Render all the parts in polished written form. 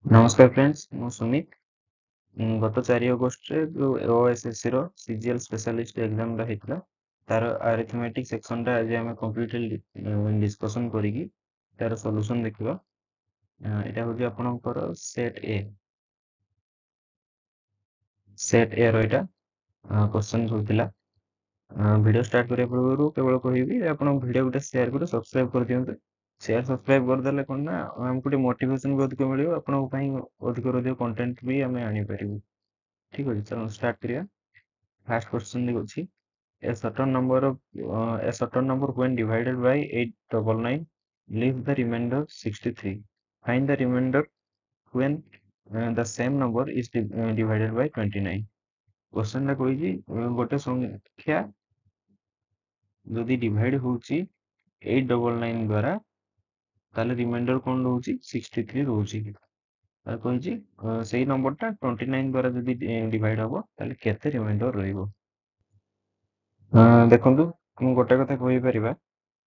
नमस्कार फ्रेंड्स मु सुमित गत 4 अगस्त रे जो ओएसएससी रो सीजीएल स्पेशलिस्ट एग्जाम रा हेतला तार अरिथमेटिक सेक्शन रा आज हम कंप्लीटली डिस्कशन करिकी तार सॉल्यूशन देखिबा। एटा होजी आपनकर सेट ए रो एटा क्वेश्चन होतिला। वीडियो स्टार्ट करिया पूर्व केवल कहबी आपण वीडियो गुटे शेयर करू सब्सक्राइब कर दियंतु। शेयर सब्सक्राइब कर देले कोन ना हमको गुटे मोटिवेशन भी अधिक मिलियो आपण पई अधिक कंटेंट भी हमें आनी परिबु। ठीक अछि चलो स्टार्ट करिया। फर्स्ट क्वेश्चन देखछि a certain number when divided by 899 leaves the remainder 63. Find the remainder when the same number is divided by 29. Question टा कहिछि गोटे संख्या जदि डिवाइड होउछि 899 द्वारा ताले रिमाइंडर कोन रहउछि 63 रहउछि। तार कहिछि सेही नंबर टा 29 द्वारा जदि डिवाइड हबो ताले केते रिमाइंडर रहइबो। देखନ୍ତୁ ମୁଁ ଗୋଟେ କଥା କହିପାରିବା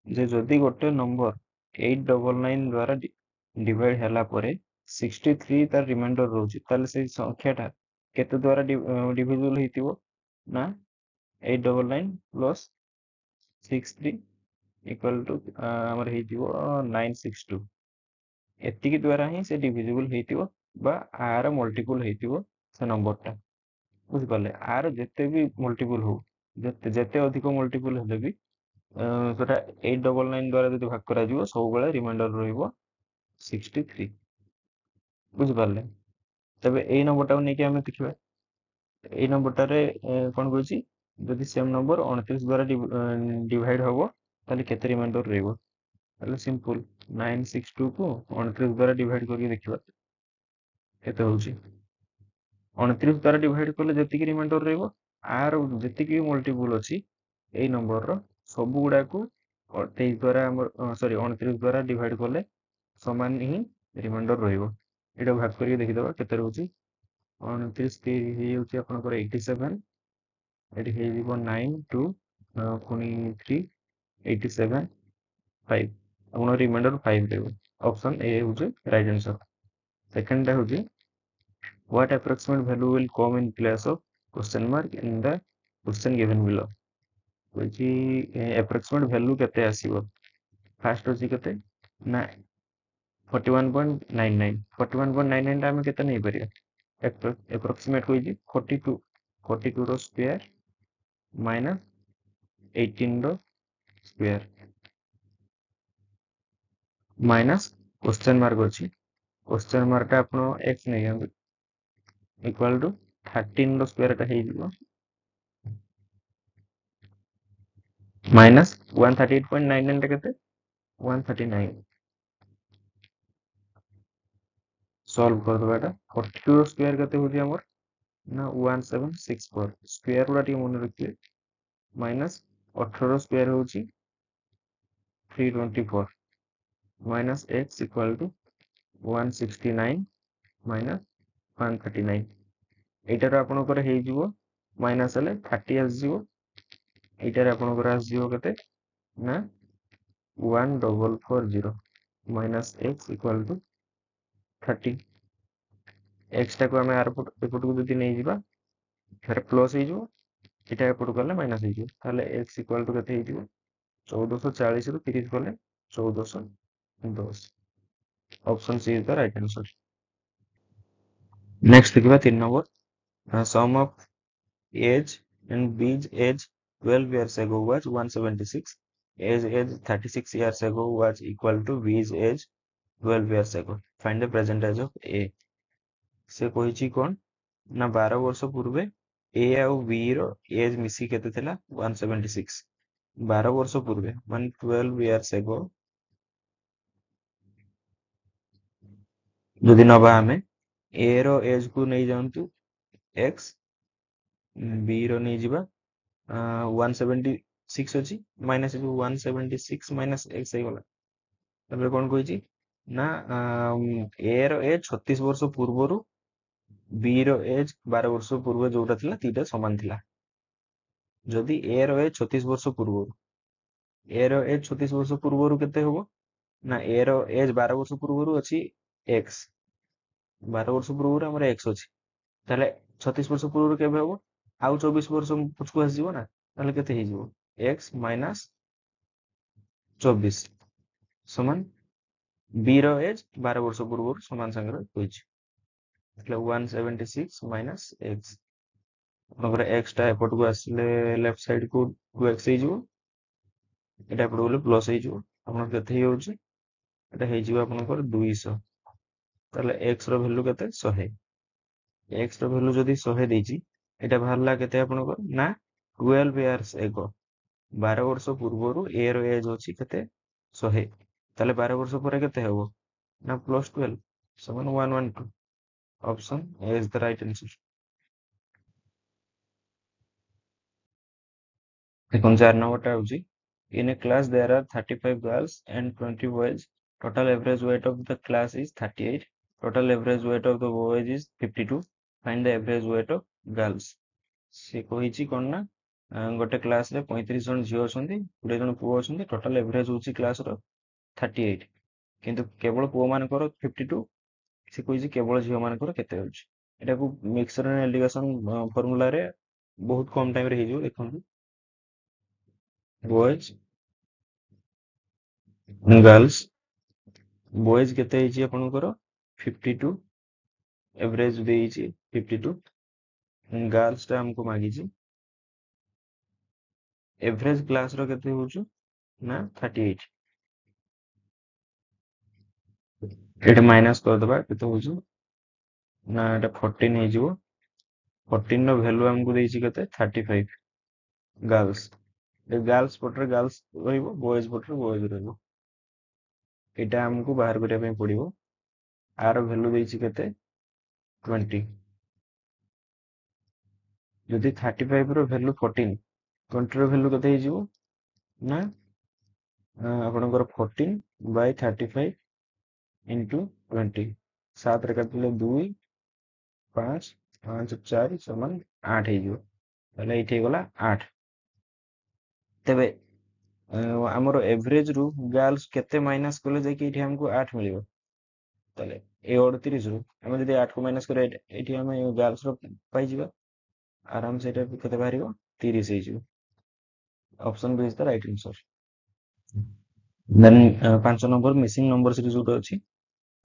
ଯେ ଯଦି ଗୋଟେ ନମ୍ବର 899 ଦ୍ୱାରା ଡିଭାଇଡ୍ ହେଲା ପରେ 63 ତାର ରିମାଇଣ୍ଡର ରହୁଛି ତାହେଲେ ସେଇ ସଂଖ୍ୟାଟା କେତେ ଦ୍ୱାରା ଡିଭିଜିବଲ୍ ହେଇଥିବ ନା 899 ପ୍ଲସ୍ 63 ଇକ୍ୱାଲ୍ ଟୁ ଆମର ହେଇଥିବ 962 ଏତିକି ଦ୍ୱାରା ହିଁ ସେ ଡିଭିଜିବଲ୍ ହେଇଥିବ ବା ଆର ମଲ୍ଟିପୁଲ୍ ହେଇଥିବ ସେ ନମ୍ବରଟା। ବୁଝିପାରିଲେ ଆର ଯେତେ ବି ମଲ୍ଟିପୁଲ୍ ହଉ ଯେତେ ଅଧିକ ମଲ୍ଟିପୁଲ୍ ହେଲେ ବି ସେଟା 899 ଦ୍ୱାରା ଯଦି ଭାଗ କରାଯିବ ସବୁବେଳେ ରିମାଇଣ୍ଡର ରହିବ 63। ବୁଝିପାରିଲେ ତେବେ ଏଇ ନମ୍ବରଟାକୁ ନେଇକି ଆମେ ଦେଖିବା। ଏଇ ନମ୍ବରଟାରେ କ'ଣ କହୁଛି ଯଦି ସେମ୍ ନମ୍ବର 29 ଦ୍ୱାରା ଡିଭାଇଡ୍ ହବ ତାହେଲେ କେତେ ରିମାଇଣ୍ଡର ରହିବ। ତାହେଲେ ସିମ୍ପଲ୍ 962 କୁ 29 ଦ୍ୱାରା ଡିଭାଇଡ୍ କରିକି ଦେଖିବା କେତେ ହଉଛି। 29 ଦ୍ୱାରା ଡିଭାଇଡ୍ କଲେ ଯେତିକି ରିମାଇଣ୍ଡର ରହିବ आर जेतिकी मल्टीपुल अच्छी यही नंबर सब गुड़ाक 23 द्वारा सॉरी 29 द्वारा डिवाइड कले समान ही रिमाइंडर रहिबो। एटा भाग करके देखिदबा केते रहउची 29 के हे होची आपनकर 87 एटी हे जीवो 9 2 पुनी 3 87 5 आपन रिमाइंडर 5 देबो। ऑप्शन ए होची राइट आंसर। सेकंड टा होची what approximate value will come in place of question mark in the question given below। होची approximate value केते आसीबो। फर्स्ट होची केते ना 41.99 41.99 टा हम केते नै परिया approximate होई 42 रो स्क्वायर माइनस 18 रो स्क्वायर माइनस क्वेश्चन मार्क अछि क्वेश्चन मार्क टा आपनो x नै इक्वल टू 13 रो स्क्वायर टा हेई दिबो माइनस 138.99 टा केते 139 सॉल्व कर दबा एटा 42 रो स्क्वायर केते होजी हमर ना 1764 स्क्वायर गुडा टी मन रखिए माइनस 18 रो स्क्वायर होची 324 minus x equal to 169 minus 139 एटार आपनकर हेई जिवो माइनस हले 30 आस जिवो एटार आपनकर आस जिवो केते ना 1440 minus x equal to 30 x टा को हमें आर एपट को जदी नै जिबा फिर प्लस हे जिवो एटा एपट गले माइनस हे जिवो ताले x इक्वल टू केते हे जिवो 1440 ରୁ 30 गले 1410 option C is the right answer. Next देखिबा 3 number sum of age and B's age 12 years ago was 176 age 36 years ago was equal to B's age 12 years ago find the present age of A। से कहिछि कोन ना 12 वर्ष पूर्वे A आउ B रो as मिसी केते थिला 176 12 वर्ष पूर्वे मान 12 years ago जदि नबा हमें A रो एज को नै जानतु x B रो नै जिबा 176 अछि माइनस 176 माइनस x हे गला तबे कोन कहिछि ना A रो एज 36 वर्ष पूर्वरु B रो एज 12 वर्ष पूर्व जोटा थिला तीटा समान थिला। जदि A रो एज 36 वर्ष पूर्वरु A रो एज 36 वर्ष पूर्वरु केते होबो ना A रो एज 12 वर्ष पूर्वरु अछि x 12 ବର୍ଷ ପୂର୍ବରୁ ଆମର x ଅଛି, ତାହେଲେ 36 ବର୍ଷ ପୂର୍ବରୁ କେବେ ହବ? ଆଉ 24 ବର୍ଷ ପଛକୁ ଆସିଯିବ ନା, ତାହେଲେ କେତେ ହେଇଯିବ? x ମାଇନାସ୍ 24 ସମାନ b ର ଏଜ୍ 12 ବର୍ଷ ପୂର୍ବରୁ ସମାନ ସାଙ୍ଗରେ ହୋଇଛି, ତାହେଲେ 176 ମାଇନାସ୍ x। ଆପଣଙ୍କର x ଟା ଏପଟକୁ ଆସିଲେ ଲେଫ୍ଟ ସାଇଡ୍ କୁ 2x ହେଇଯିବ, ଏଟା ଏପଟକୁ ଗଲେ ପ୍ଲସ୍ ହେଇଯିବ, ଆପଣଙ୍କର କେତେ ହେଇଯାଉଛି? ଏଟା ହେଇଯିବ ଆପଣଙ୍କର 200। ତାହେଲେ x ର ଭ୍ୟାଲୁ କେତେ? 100। x ର ଭ୍ୟାଲୁ ଯଦି 100 ଦେଇଛି, ଏଟା ବାହାରିଲା କେତେ ଆପଣଙ୍କର? ନା 12 years ago, 12 ବର୍ଷ ପୂର୍ବରୁ a ର ଏଜ୍ ଅଛି କେତେ? 100। ତାହେଲେ 12 ବର୍ଷ ପରେ କେତେ ହବ? ନା ପ୍ଲସ୍ 12 ସମାନ 112। Option A is the right answer। ଦେଖନ୍ତୁ 4 ନମ୍ବରଟା ହଉଛି in a class there are 35 girls and 20 boys. Total average weight of the class is 38. Total average weight of the boys is 52. Find the average weight of girls। ସେ କହିଛି କଣ ନା ଗୋଟେ class ରେ 35 ଜଣ ଝିଅ ଅଛନ୍ତି, 20 ଜଣ ପୁଅ ଅଛନ୍ତି, ଟୋଟାଲ ଏଭରେଜ ହଉଛି କ୍ଲାସ ର 38, କିନ୍ତୁ କେବଳ ପୁଅ ମାନଙ୍କର 52। ସେ କହିଛି କେବଳ ଝିଅ ମାନଙ୍କର କେତେ ଅଛି। ଏଟାକୁ ମିକ୍ସଚର ଏଲିଗେସନ ଫର୍ମୁଲାରେ ବହୁତ କମ ଟାଇମ ରେ ହେଇଯିବ। ଦେଖନ୍ତୁ ବଏଜ ଗାର୍ଲସ, ବଏଜ କେତେ ହେଇଛି ଆପଣଙ୍କର 52, ଏଭରେଜ ଦେଇଛି 52, ଗାର୍ଲସ ଟା ଆମକୁ ମାଗିଛି ଏଭରେଜ କ୍ଲାସ ର କେତେ ହଉଛି ନା 38। ଏଇଟା ମାଇନସ କରିଦବା, କେତେ ହଉଛି ନା ଏଟା 14 ହେଇଯିବ। 14 ର ଭ୍ୟାଲୁ ଆମକୁ ଦେଇଛି କେତେ 35। ଗାର୍ଲସ ଗାର୍ଲସ ପଟରେ ଗାର୍ଲସ ରହିବ, ବଏଜ ପଟରେ ବଏଜ ରହିବ। ଏଇଟା ଆମକୁ ବାହାର କରିବା ପାଇଁ ପଡିବ। ଆର ଭ୍ୟାଲୁ ଦେଇଛି କେତେ 20। ଯଦି 35 ର ଭ୍ୟାଲୁ 14, 20 ର ଭ୍ୟାଲୁ କେତେ ହେଇଯିବ ନା ଆପଣଙ୍କର 14 ବାଇ 35 ଇଣ୍ଟୁ 20। 7 ରେ କାଟିଲେ 2, 5, 5, 4 ସମାନ 8 ହେଇଯିବ। ତାହେଲେ ଏଇଠି ହେଇଗଲା 8। ତେବେ ଆମର ଏଭରେଜ ରୁ ଗାର୍ଲସ କେତେ ମାଇନସ କଲେ ଯାଇକି ଏଇଠି ଆମକୁ 8 ମିଳିବ? ତାହେଲେ ଏ 38 ରୁ ଆମେ ଯଦି 8 କୁ ମାଇନସ କରିବା, ଏଇଠି ଆମେ ଗାର୍ଲସ ର ପାଇଯିବା ଆରାମ ସେ। ଏଟା କେତେ ବାହାରିବ 30 ହେଇଯିବ। Option B is the right answer. Then 5 number missing number series ଗୋଟେ ଅଛି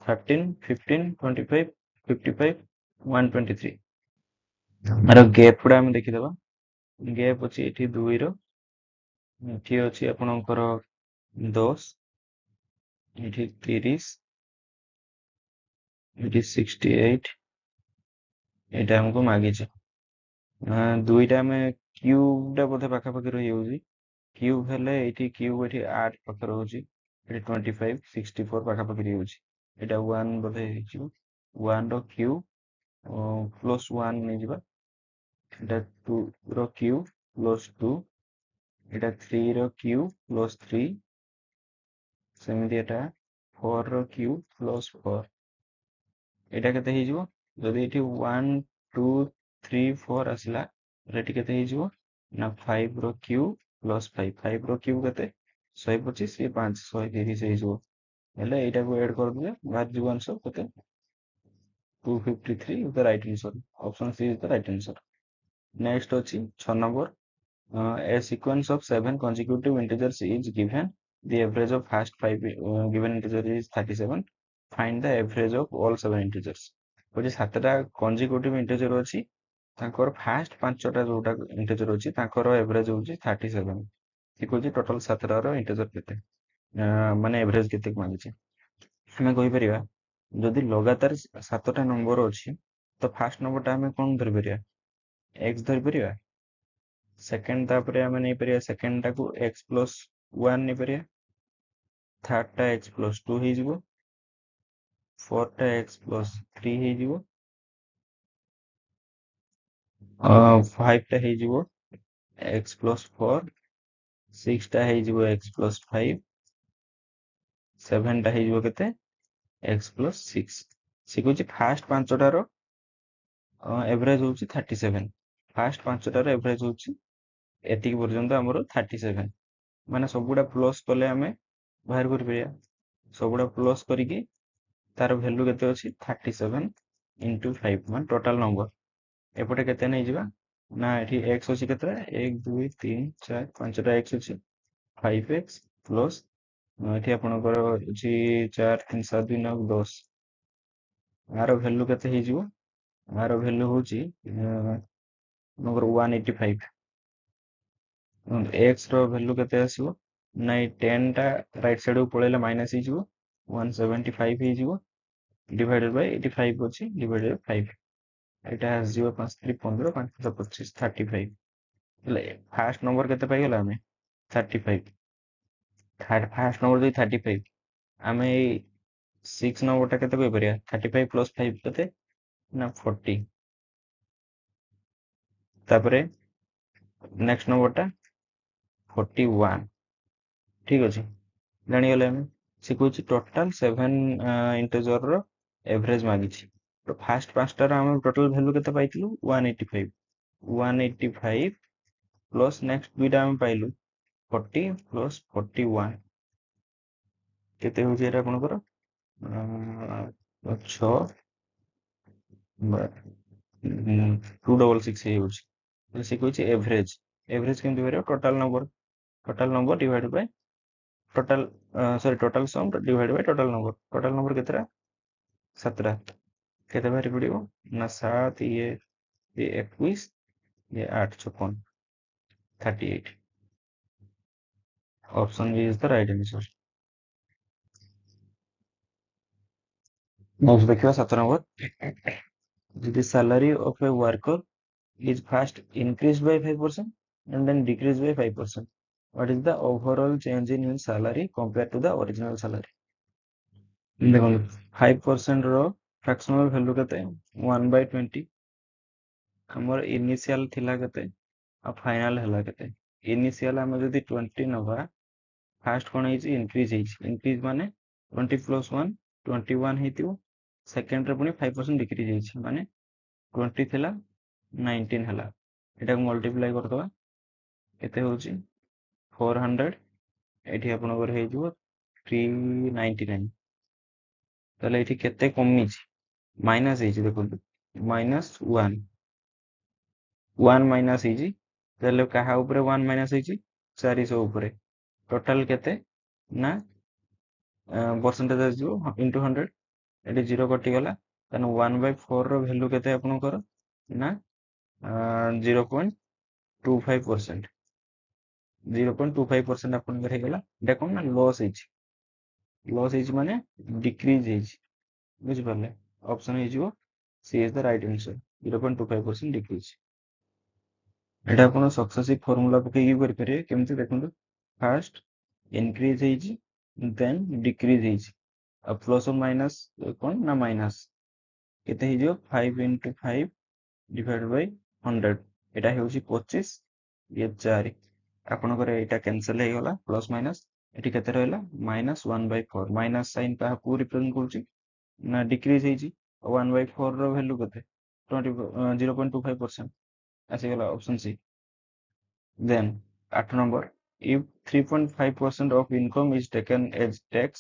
13, 15, 25, 55, 123। ଆର ଗେପ୍ ଗୁଡା ଆମେ ଦେଖିଦବା। ଗେପ୍ ଅଛି ଏଠି 2 ର, ଏଠି ଅଛି ଆପଣଙ୍କର 10, ଏଠି 30, ଏଠି 68। ଏଇଟା ଆମକୁ ମାଗିଛି। ଦୁଇଟା ଆମେ କ୍ୟୁବ ଟା ବୋଧେ ପାଖାପାଖି ରହିଯାଉଛି। କ୍ୟୁବ ହେଲେ ଏଇଠି କ୍ୟୁବ ଏଠି 8 ପାଖରେ ରହୁଛି, ଏଠି 25, 64 ପାଖାପାଖି ରହୁଛି। ଏଇଟା 1 ବୋଧେ ହେଇଯିବ। 1 ର କ୍ୟୁବ ପ୍ଲସ୍ 1 ନେଇଯିବା। ଏଇଟା 2 ର କ୍ୟୁବ ପ୍ଲସ୍ 2, ଏଇଟା 3 ର କ୍ୟୁବ ପ୍ଲସ୍ 3, ସେମିତି ଏଟା 4 ର କ୍ୟୁବ ପ୍ଲସ୍ 4। ଏଇଟା କେତେ ହେଇଯିବ? ଯଦି ଏଠି 1, 2, 3, 4 ଆସିଲା, ଏଠି କେତେ ହେଇଯିବ ନା 5 ର କ୍ୟୁବ ପ୍ଲସ୍ 5। 5 ର କ୍ୟୁବ କେତେ 125, ଇଏ 5, 130 ହେଇଯିବ। ହେଲେ ଏଇଟାକୁ ଏଡ୍ କରିଦେଲେ ବାହାରିଯିବ ଆନ୍ସର କେତେ 253 is the right answer। Option C is the right answer। Next ଅଛି 6 number. A sequence of 7 consecutive integers is given। The average of first 5 given integer is 37। Find the average of all 7 integers। କହୁଛି 7ଟା consecutive integer ଅଛି, ତାଙ୍କର first 5ଟା ଯୋଉଟା integer ଅଛି ତାଙ୍କର average ହଉଛି 37। ସେ କହୁଛି ଟୋଟାଲ 7ଟାର integer କେତେ, ମାନେ average କେତେ ମାଗୁଛି। ଆମେ କହିପାରିବା ଯଦି ଲଗାତାର 7ଟା ନମ୍ବର ଅଛି, ତ ଫାଷ୍ଟ ନମ୍ବରଟା ଆମେ କଣ ଧରିପାରିବା x ଧରିପାରିବା। ସେକେଣ୍ଡ ତାପରେ ଆମେ ନେଇପାରିବା ସେକେଣ୍ଡ ଟାକୁ x ପ୍ଲସ୍ 1 ନେଇପାରିବା। ଥାର୍ଡ ଟା x ପ୍ଲସ୍ 2 ହେଇଯିବ। ଫୋର୍ଥ ଟା x ପ୍ଲସ୍ 3 ହେଇଯିବ। ଫାଇଭ ଟା ହେଇଯିବ x ପ୍ଲସ୍ 4। ସିକ୍ସ ଟା ହେଇଯିବ x ପ୍ଲସ୍ 5। ସେଭେନ ଟା ହେଇଯିବ କେତେ x ପ୍ଲସ୍ 6। ସେ କହୁଛି ଫାଷ୍ଟ 5ଟାର ଏଭରେଜ ହଉଛି 37। ଫାଷ୍ଟ 5ଟାର ଏଭରେଜ ହଉଛି ଏତିକି ପର୍ଯ୍ୟନ୍ତ ଆମର 37। ମାନେ ସବୁଗୁଡା ପ୍ଲସ୍ କଲେ ଆମେ ବାହାର କରିପାରିବା। ସବୁଗୁଡା ପ୍ଲସ୍ କରିକି ତାର ଭ୍ୟାଲୁ କେତେ ଅଛି 37। इंटू 5 मान टोटल नंबर एपटे केते नहीं जिबा ना एठी x अछि केते 1 2 3 4 5 टा x अछि 5x प्लस एठी आपनकर अछि 4 3 7 2 9 10 आरो वैल्यू केते हे जिवो आरो वैल्यू होची नंबर 185 x रो वैल्यू केते आसीबो नाइ 10 टा राइट साइड को पळेले माइनस हे जिवो 175 हे जिवो डिवाइडेड बाय 85 अछि डिवाइडेड बाय 5 एटा आसीबो 5 3 15 5 25 35 हेले फास्ट नंबर केते पाई गेला हमें 35 थर्ड फास्ट नंबर जे 35 हमें 6 नंबर टा केते कहि परिया 35 प्लस 5 केते ना 40 तापरे नेक्स्ट नंबर टा 41 ठीक अछि जानि गेले हम से कहूँ टोटाल 7 इंटेजर रो एवरेज मागी तो फास्ट पांचटार हम टोटल वैल्यू केते पाइथिलु 185 185 प्लस नेक्स्ट दुईटा हम पाइलु 40 प्लस 41 केते हो जे आपनकर 6 266 हे होची से कहूँ एवरेज एवरेज केमति करियो total number divide by total sorry total sum divide by total number केतेरा 17 केते बारी पड़िबो ना 7 ये 21 ये 8 56 38 option B is the right answer next देखियो 7 number the salary of a worker is first increased by 5% and then decreased by 5%. What is the overall change in his salary compared to the original salary? देखो 5% रो fractional value केते 1/20 हमर initial थिला केते आ final हला केते initial हम जदी 20 नबा फास्ट कोन हेछि इंक्रीज माने 20 प्लस 1 21 हेतियो सेकंड रे पुनी 5% डिक्रीज हेछि माने 20 थिला 19 हला एटा को मल्टीप्लाई कर दबा केते होछि 400 एठी आपनकर हे जिवो 399 ताले एठी केते कमी छि माइनस हेछि देखो माइनस 1 1 माइनस हेछि ताले कहा ऊपर 1 माइनस हेछि 400 ऊपर टोटल केते ना परसेंटेज आजिवो इनटू 100 एटी 0 कटि गला तने 1/4 रो वैल्यू केते आपनकर ना 0.25% 0.25% आपनकर हे गला देखो ना लॉस हेछि माने डिक्रीज हेछि बुझि पारले ऑप्शन हे जिवो C is the right answer 0.25% decrease एटा आपण सक्सेसिव फार्मूला पके यूज करि परिए केमति देखंतु फर्स्ट इंक्रीज हेछि देन डिक्रीज हेछि अब प्लस और माइनस कोन ना माइनस केते हे जिवो 5 into 5 divided by 100 एटा हेउछि 25 ये 4 आपनकर एटा कैंसिल हे गला प्लस माइनस एठी केते रहला -1/4 माइनस साइन का को रिप्रेजेंट करछि ना डिक्रीज हेछि 1/4 रो वैल्यू केते 20 0.25% आसी गला option C then 8 number if 3.5% of income is taken as tax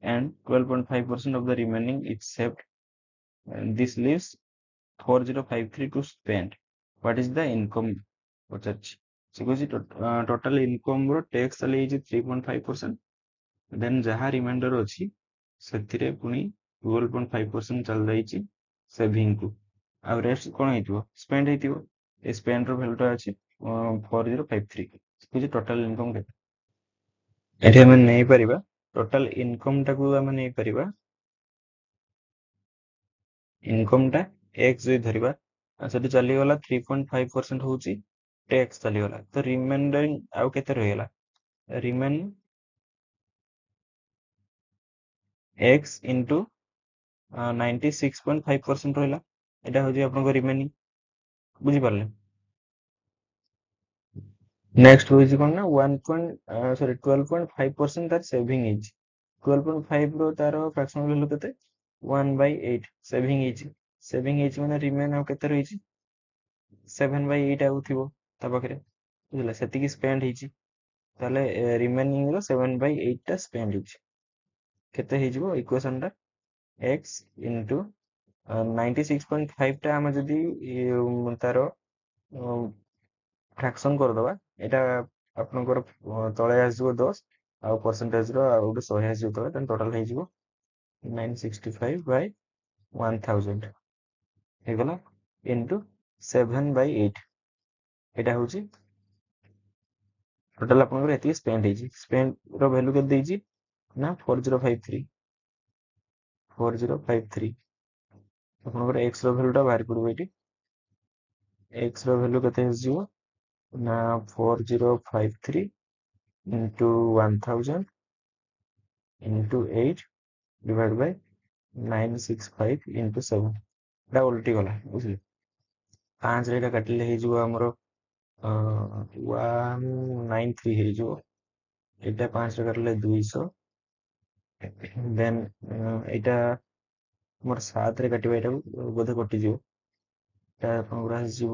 and 12.5% of the remaining is saved and this leaves 4053 to spend what is the income पचारछि से कहछि total income रो tax चली हेछि 3.5% then जहा reminder अछि ସେଥିରେ ପୁଣି 12.5% ଚାଲି ଯାଇଛି shaving କୁ ଆଉ ରେଷ୍ଟ କଣ ହେଇଥିବ ସ୍ପେଣ୍ଡ ହେଇଥିବ ଏ ସ୍ପେଣ୍ଡ ର ଭ୍ୟାଲୁ ଟା ଅଛି 4053 କିଛି ଟୋଟାଲ ଇନକମ କେତେ ଏଠି ଆମେ ନେଇ ପାରିବା ଟୋଟାଲ ଇନକମ ଟାକୁ ଆମେ ନେଇ ପାରିବା इनकम टा x जे धरिबा सेठी चली गला 3.5% होची टैक्स चली गला तो रिमेंडरिंग आउ केते रहला रिमेन x into 96.5% रहला एटा होजी आपन रिमेनिंग बुझी पारले नेक्स्ट होजी कोन ना 12.5% तार सेविंग हेजी 12.5 रो तार फ्रैक्शनल वैल्यू केते 1/8 सेविंग हेजी माने रिमेन आउ केते रहिची 7/8 आउ थिबो ता पाखरे बुझला सेति की स्पेंड हेजी ताले रिमेनिंग रो 7/8 टा स्पेंड हेजी केते हेजिबो इक्वेशन टा x into 96.5 टा आम जदि तार फ्रैक्शन करदबा एटा आपनकर तळे आसीजो 10 आ परसेंटेज रो आ गोटे 100 आसीजो तळे देन टोटल हे जिवो 965 बाय 1000 हे गला इनटू 7/8 एटा होची टोटल आपनकर एती स्पेंड रो वैल्यू के देजी ना 4053 आपनकर x रो वैल्यू टा बाहर पड़बो एटी x रो वैल्यू केते आसीजो ना 4053 into 1000 into 8 divided by 965 into 7 ଏଟା ଓଲଟି ଗଲା ବୁଝିଲେ 5 ରେ ଏଟା କାଟିଲେ ହେଇଯିବ ଆମର 193 ହେଇଯିବ ଏଟା 5 ରେ କାଟିଲେ 200 ଦେନ୍ ଏଟା ଆମର 7 ରେ କାଟିବା ଏଟାକୁ ବୋଧେ କଟିଯିବ ଏଟା ଆପଣଙ୍କର ଆସିଯିବ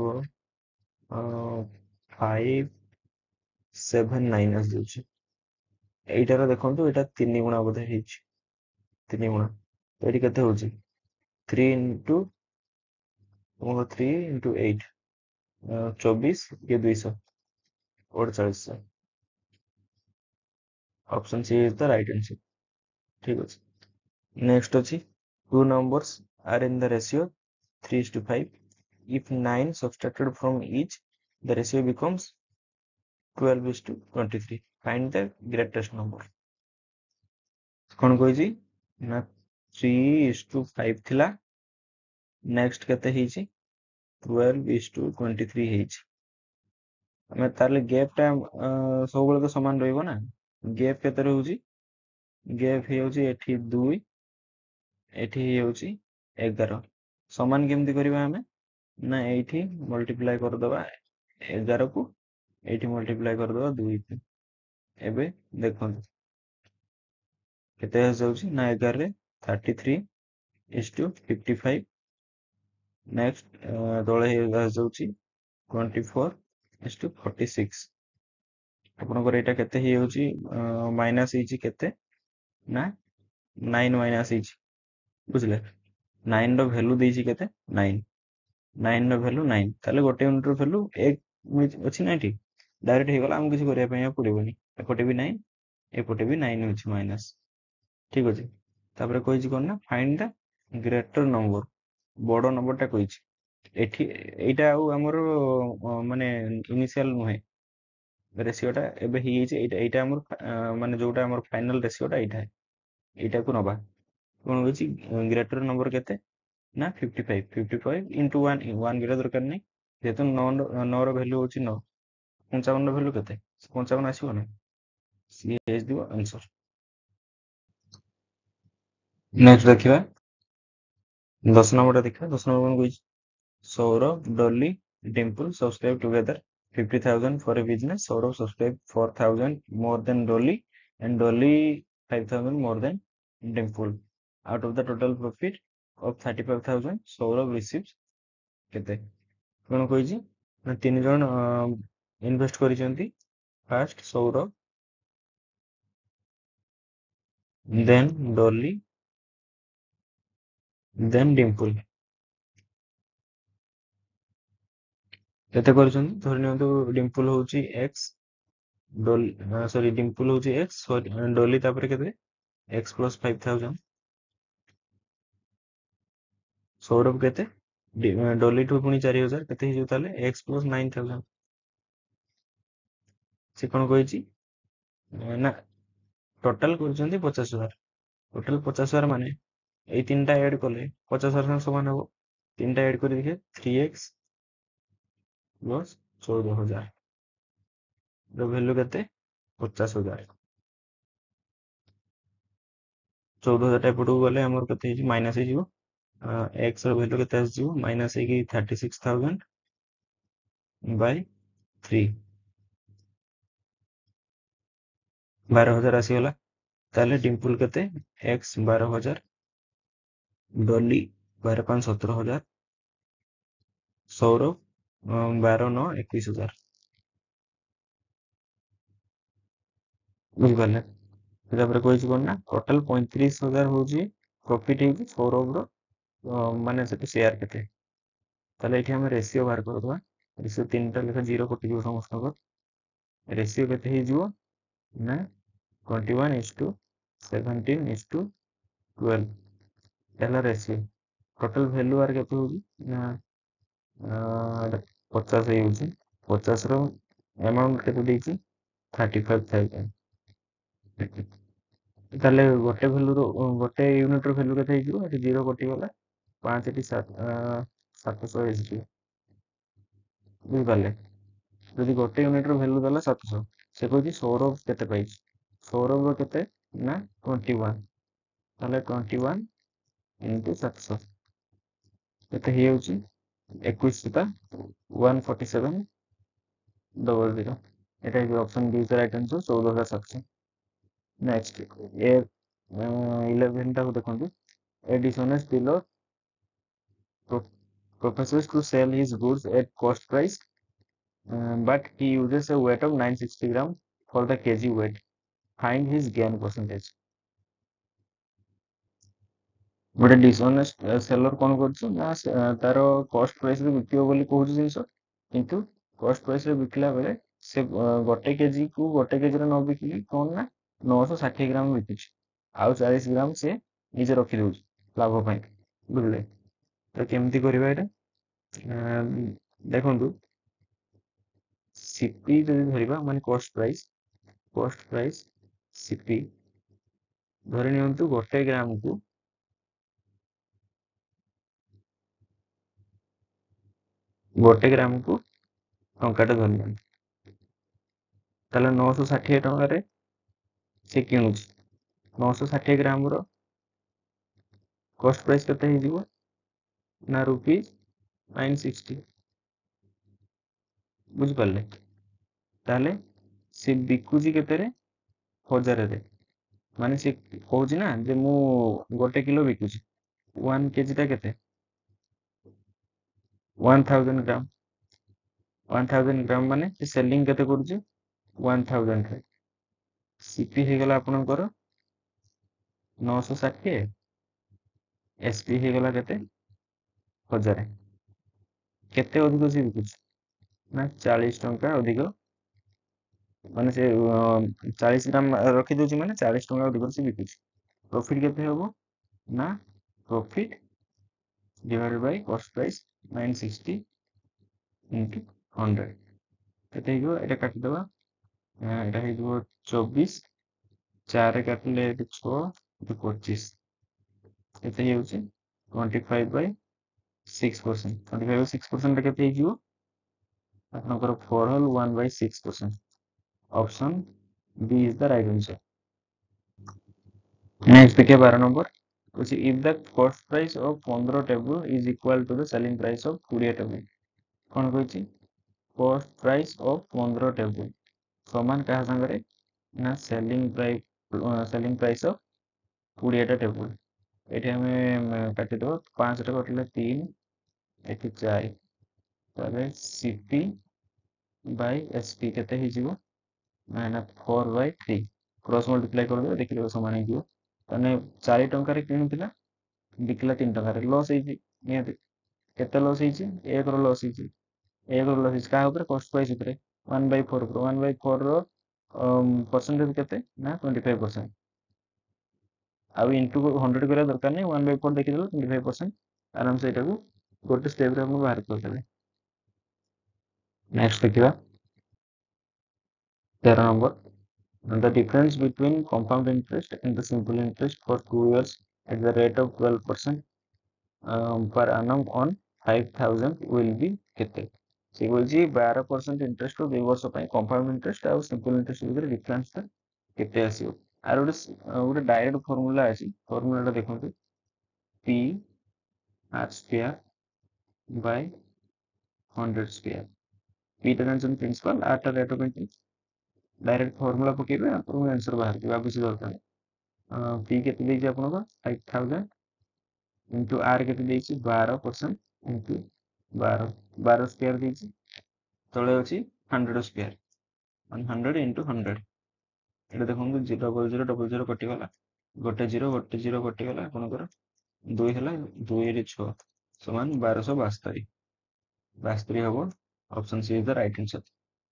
579 ଆସିଯାଉଛି ଏଇଟାର ଦେଖନ୍ତୁ ଏଇଟା 3 ଗୁଣା ବୋଧେ ହେଇଛି 3 ଗୁଣା ତ ଏଠି କେତେ ହଉଛି 3 into 8 24 ये 200 48 option C is the right answer ठीक अछि नेक्स्ट अछि two numbers are in the ratio 3:5 if 9 subtracted from each the ratio becomes 12:23 find the greatest number कौन कहिछि ना 3:5 थिला नेक्स्ट केते ହେଇछि 12:23 ହେଇछि ଆମେ ताले गैप टा सब बेले तो समान रहइबो ना गैप केते रहउछि गैप हे होछि एठी 2 एठी हे होछि 11 समान केमति करबा हमें ना एठी मल्टीप्लाई कर दबा 11 को एठी मल्टीप्लाई कर दबा 2 को एबे देखंतु केते जाउछि ना 11 रे 33:55 नेक्स्ट तळे हे जाउछि 24:46 आपनकर एटा केते हे होछि माइनस हेछि केते ना 9 माइनस हेछि बुझले 9 रो वैल्यू देछि केते 9 9 रो वैल्यू 9 ताले गोटे यूनिट रो वैल्यू 1 अछि ना एठी डायरेक्ट हे गला हम किछ करिया पय पड़िबोनी एपटे भी 9 एपटे भी 9 होछि माइनस ठीक अछि तापर कहिछि कोन ना फाइंड द ग्रेटर नंबर बड़ नंबर टा कहिछि एठी एटा आ हमर माने इनिशियल नुहे रेशियो टा एबे ही एटा एटा हमर माने जोटा हमर फाइनल रेशियो टा एटा को नबा कोन होछि ग्रेटर नंबर केते ना 55 into 1 1 गिरा दरकार नहीं जेतु 9 रो वैल्यू होछि 9 55 रो वैल्यू केते 55 आसीबो ना सी एज दिबो आंसर नेक्स्ट देखिबा 10 नंबर टा देखिबा 10 number cone कहिछि Saurabh Dolly Dimple subscribe together 50,000 for a business Saurabh subscribe 4,000 more than Dolly and Dolly 5,000 more than Dimple out of the total profit of 35,000 Saurabh receives केते कोन कहिछि ना तीन जण इन्वेस्ट करिसेंती first Saurabh then Dolly then Dimple केते करिसेंती धरि नियंतु डिम्पल होछि x डॉली सॉरी डिम्पल होछि x डॉली तापर केते x plus 5,000 सौरभ केते डॉली ठु पुनी 4,000 केते हिजो ताले x plus 9,000 से कोन कहिछि ना टोटल करछंती 50,000 टोटल 50,000 माने एई तीनटा ऐड कले 50,000 समान हबो तीनटा ऐड करि देखे 3x plus 14,000 रो वैल्यू केते 50,000 14,000 टा पटु गले हमर केते हिजि माइनस हिजिवो x रो वैल्यू केते आसीजिवो माइनस हे कि 36,000 बाय 3 12,000 आसीगला ताले डिम्पल केते x 12,000 डॉली 12,5 17,000 सौरभ 12,9 21,000 बुझिपारले तापर कहिछि कोन ना टोटल 35,000 होछि प्रॉफिट हेछि सौरभ रो ମାନେ ସେଠି ସେୟାର କେତେ। ତାହେଲେ ଏଠି ଆମେ ରେସିଓ ବାହାର କରିଦବା। ରେସିଓ 3ଟା ଲେଖା 0 କଟିଯିବ ସମସ୍ତଙ୍କର। ରେସିଓ କେତେ ହେଇଯିବ ନା 21:17:12 ହେଲା ରେସିଓ। ଟୋଟାଲ ଭ୍ୟାଲୁ ଆର କେତେ ହଉଛି ନା 50 ହେଇଯାଉଛି। 50ର ଆମାଉଣ୍ଟ କେତେ ଦେଇଛି 35,000। ତାହେଲେ ଗୋଟେ ଭ୍ୟାଲୁର ଗୋଟେ ୟୁନିଟର ଭ୍ୟାଲୁ କେତେ ହେଇଯିବ, ଏଠି 0 କଟିଗଲା, 5 ଏଠି 700 ହେଇଯିବ। ବୁଝିପାରିଲେ? ଯଦି ଗୋଟେ ୟୁନିଟର ଭ୍ୟାଲୁ ଦେଲା 700, ସେ କହୁଛି ସୌରଭ କେତେ ପାଇଛି। ସୌରଭର କେତେ ନା 21। ତାହେଲେ 21 into 700 କେତେ ହେଇଯାଉଛି 21,147,000। এটা অপশন বি এর রাইট আনসার 14,700। নেক্সট এ 11টাକୁ ଦେଖନ୍ତୁ। A dishonest dealer professes to sell his goods at cost price, but he uses a weight of 960 gram for the kg weight. Find his gain percentage. ଗୋଟେ ଡିସଅନେଷ୍ଟ ସେଲର କଣ କରୁଛି ନା ତାର କଷ୍ଟ ପ୍ରାଇସରେ ବିକିବ ବୋଲି କହୁଛି ଜିନିଷ, କିନ୍ତୁ କଷ୍ଟ ପ୍ରାଇସରେ ବିକିଲା ବେଳେ ସେ ଗୋଟେ କେଜିକୁ ଗୋଟେ କେଜିରେ ନ ବିକିକି କଣ ନା 960 ଗ୍ରାମ ବିକୁଛି, ଆଉ 40 ଗ୍ରାମ ସେ ନିଜେ ରଖିଦଉଛି ଲାଭ ପାଇଁ। ବୁଝିଲେ? ତ କେମିତି କରିବା ଏଇଟା? ଦେଖନ୍ତୁ, ସିପି ଯଦି ଧରିବା ମାନେ କଷ୍ଟ ପ୍ରାଇସ ସିପି ଧରି ନିଅନ୍ତୁ ଗୋଟେ ଗ୍ରାମକୁ ଟଙ୍କାଟେ ଧରି ନିଅନ୍ତୁ। ତାହେଲେ 960 ଟଙ୍କାରେ ସେ କିଣୁଛି। 960 ଗ୍ରାମର କଷ୍ଟ ପ୍ରାଇସ କେତେ ହେଇଯିବ ନା ₹960। ବୁଝିପାରିଲେ? ତାହେଲେ ସେ ବିକୁଛି କେତେରେ 1000ରେ। ମାନେ ସେ କହୁଛି ନା ଯେ ମୁଁ 1 କିଲୋ ବିକୁଛି। 1 କେଜିଟା କେତେ 1000 ଗ୍ରାମ। 1000 ଗ୍ରାମ ମାନେ ସେ ସେଲିଂ କେତେ କରୁଛି 1000ରେ। ସିପି ହେଇଗଲା ଆପଣଙ୍କର 960, ଏସପି ହେଇଗଲା କେତେ 1000। କେତେ ଅଧିକ ସେ ବିକୁଛି ନା 40 ଟଙ୍କା ଅଧିକ, ମାନେ ସେ 40 ଗ୍ରାମ ରଖିଦଉଛି ମାନେ 40 ଟଙ୍କା ଅଧିକ ସେ ବିକୁଛି। ପ୍ରଫିଟ କେତେ ହବ ନା profit divided by cost price 960 into 100 କେତେ ହେଇଯିବ, ଏଇଟା କାଟିଦବା। ଏଇଟା ହେଇଯିବ 24, 4 କାଟିଲେ 6, 25 କେତେ ହେଇଯାଉଛି 25/6%। 25/6% କେତେ ହେଇଯିବ ଆପଣଙ୍କର 4 whole 1/6%। Option B is the right answer. Next देखिए 12 number which if the cost price of 15 table is equal to the selling price of 20 table। कौन कहछि cost price of 15 table समान कहा संगरे ना selling price of 20 टेबल। एठी हमें काटि दो 5 टा कटले 3 एठी 4 तबे सीपी बाय एसपी केते हि जीवो ना 4/3 क्रॉस मल्टीप्लाई कर दो देखिले समान हि जीवो। तने 40 टंका रे किनुतिला बिकला 3 टंका रे लॉस हेछि। नियति केते लॉस हेछि 1 रो लॉस हेछि। 1 रो लॉस हेछि का ऊपर कॉस्ट प्राइस ऊपर 1/4 रो 1/4 रो परसेंटेज केते ना 25%। ଆଉ ଇଣ୍ଟୁ 100 କରିବା ଦରକାର ନାହିଁ 1/4 ଦେଖିଦେଲେ 25% ଆରାମ ସେ ଏଟାକୁ ଗୋଟେ ସ୍ଟେପ ରେ ଆପଣ ବାହାର କରିଦେବେ। ନେକ୍ସଟ ଦେଖିବା 13 number the difference between compound interest and the simple interest for 2 years at the rate of 12% per annum on 5000 will be କେତେ। ସେ କହୁଛି 12% ଇଣ୍ଟରେଷ୍ଟ ରୁ 2 ବର୍ଷ ପାଇଁ କମ୍ପାଉଣ୍ଡ ଇଣ୍ଟରେଷ୍ଟ ଆଉ ସିମ୍ପଲ ଇଣ୍ଟରେଷ୍ଟ ଭିତରେ ଡିଫରେନ୍ସ ଟା କେତେ ଆସିବ। ଆର ଗୋଟେ ଡାଇରେକ୍ଟ ଫର୍ମୁଲା ଅଛି। ଫର୍ମୁଲାଟା ଦେଖନ୍ତୁ P r square by 100 square। P ଟା ଜାଣିଛନ୍ତି ପ୍ରିନ୍ସିପାଲ, r ଟା rate of interest. Direct formula पकेबे आपको आंसर बाहर के अब किसी दरकार पी केते देछि आपनको 5000 इनटू आर केते देछि 12% इनटू 12 स्क्वायर देछि तळे अछि 100 स्क्वायर 100 इनटू 100 एटा देखंतु 0 0 0 0 कटि गला गोटे 0 कटि गला आपनकर 2 ହେଲା 2 ରେ 6 ସମାନ 1272 ହବ। Option she is the right answer.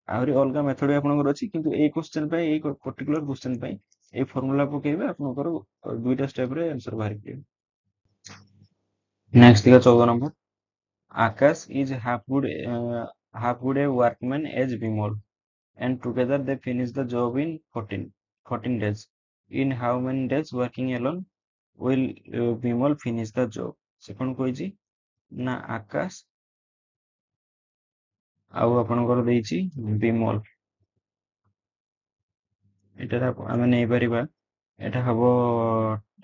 ଆହୁରି ଅଲଗା ମେଥଡ ଆପଣଙ୍କର ଅଛି, କିନ୍ତୁ ଏଇ କ୍ୱେଶ୍ଚନ ପାଇଁ, ଏଇ ପର୍ଟିକୁଲାର କ୍ୱେଶ୍ଚନ ପାଇଁ ଏଇ ଫର୍ମୁଲା ପକେଇବେ, ଆପଣଙ୍କର ଦୁଇଟା ଷ୍ଟେପ ରେ ଆନ୍ସର ବାହାରି ପଡିବ। ନେକ୍ସଟ ଦେଖିବା 14 number. Akash is half good a workman as Bimal, and together they finish the job in 14 days. In how many days working alone will Bimal finish the job? ସେ କଣ କହିଛି ନା ଆକାଶ ଆଉ ଆପଣଙ୍କର ଦେଇଛି ବିମଲ। ଏଟାରେ ଆମେ ନେଇପାରିବା, ଏଟା ହବ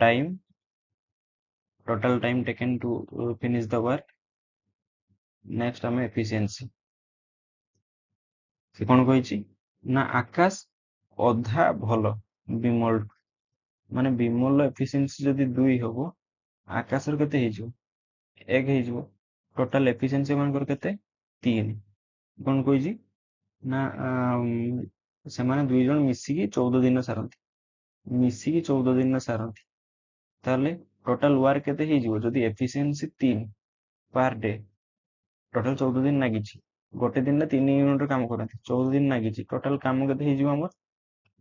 time, total time taken to finish the work. Next ଆମେ ଏଫିସିଏନ୍ସି। ସେ କଣ କହିଛି ନା ଆକାଶ ଅଧା ଭଲ ବିମଲ, ମାନେ ବିମଲର ଏଫିସିଏନ୍ସି ଯଦି 2 ହବ, ଆକାଶର କେତେ ହେଇଯିବ 1 ହେଇଯିବ। ଟୋଟାଲ ଏଫିସିଏନ୍ସି ମାନଙ୍କର କେତେ 3। କଣ କହିଛି ନା ସେମାନେ 2 ଜଣ ମିଶିକି 14 ଦିନ ସାରନ୍ତି, ମିଶିକି 14 ଦିନ ସାରନ୍ତି। ତାହେଲେ ଟୋଟାଲ ୱାର୍କ କେତେ ହେଇଯିବ, ଯଦି ଏଫିସିଏନ୍ସି 3 ପାର ଡେ, ଟୋଟାଲ 14 ଦିନ ଲାଗିଛି, ଗୋଟେ ଦିନରେ 3 ୟୁନିଟର କାମ କରନ୍ତି, 14 ଦିନ ଲାଗିଛି, ଟୋଟାଲ କାମ କେତେ ହେଇଯିବ ଆମର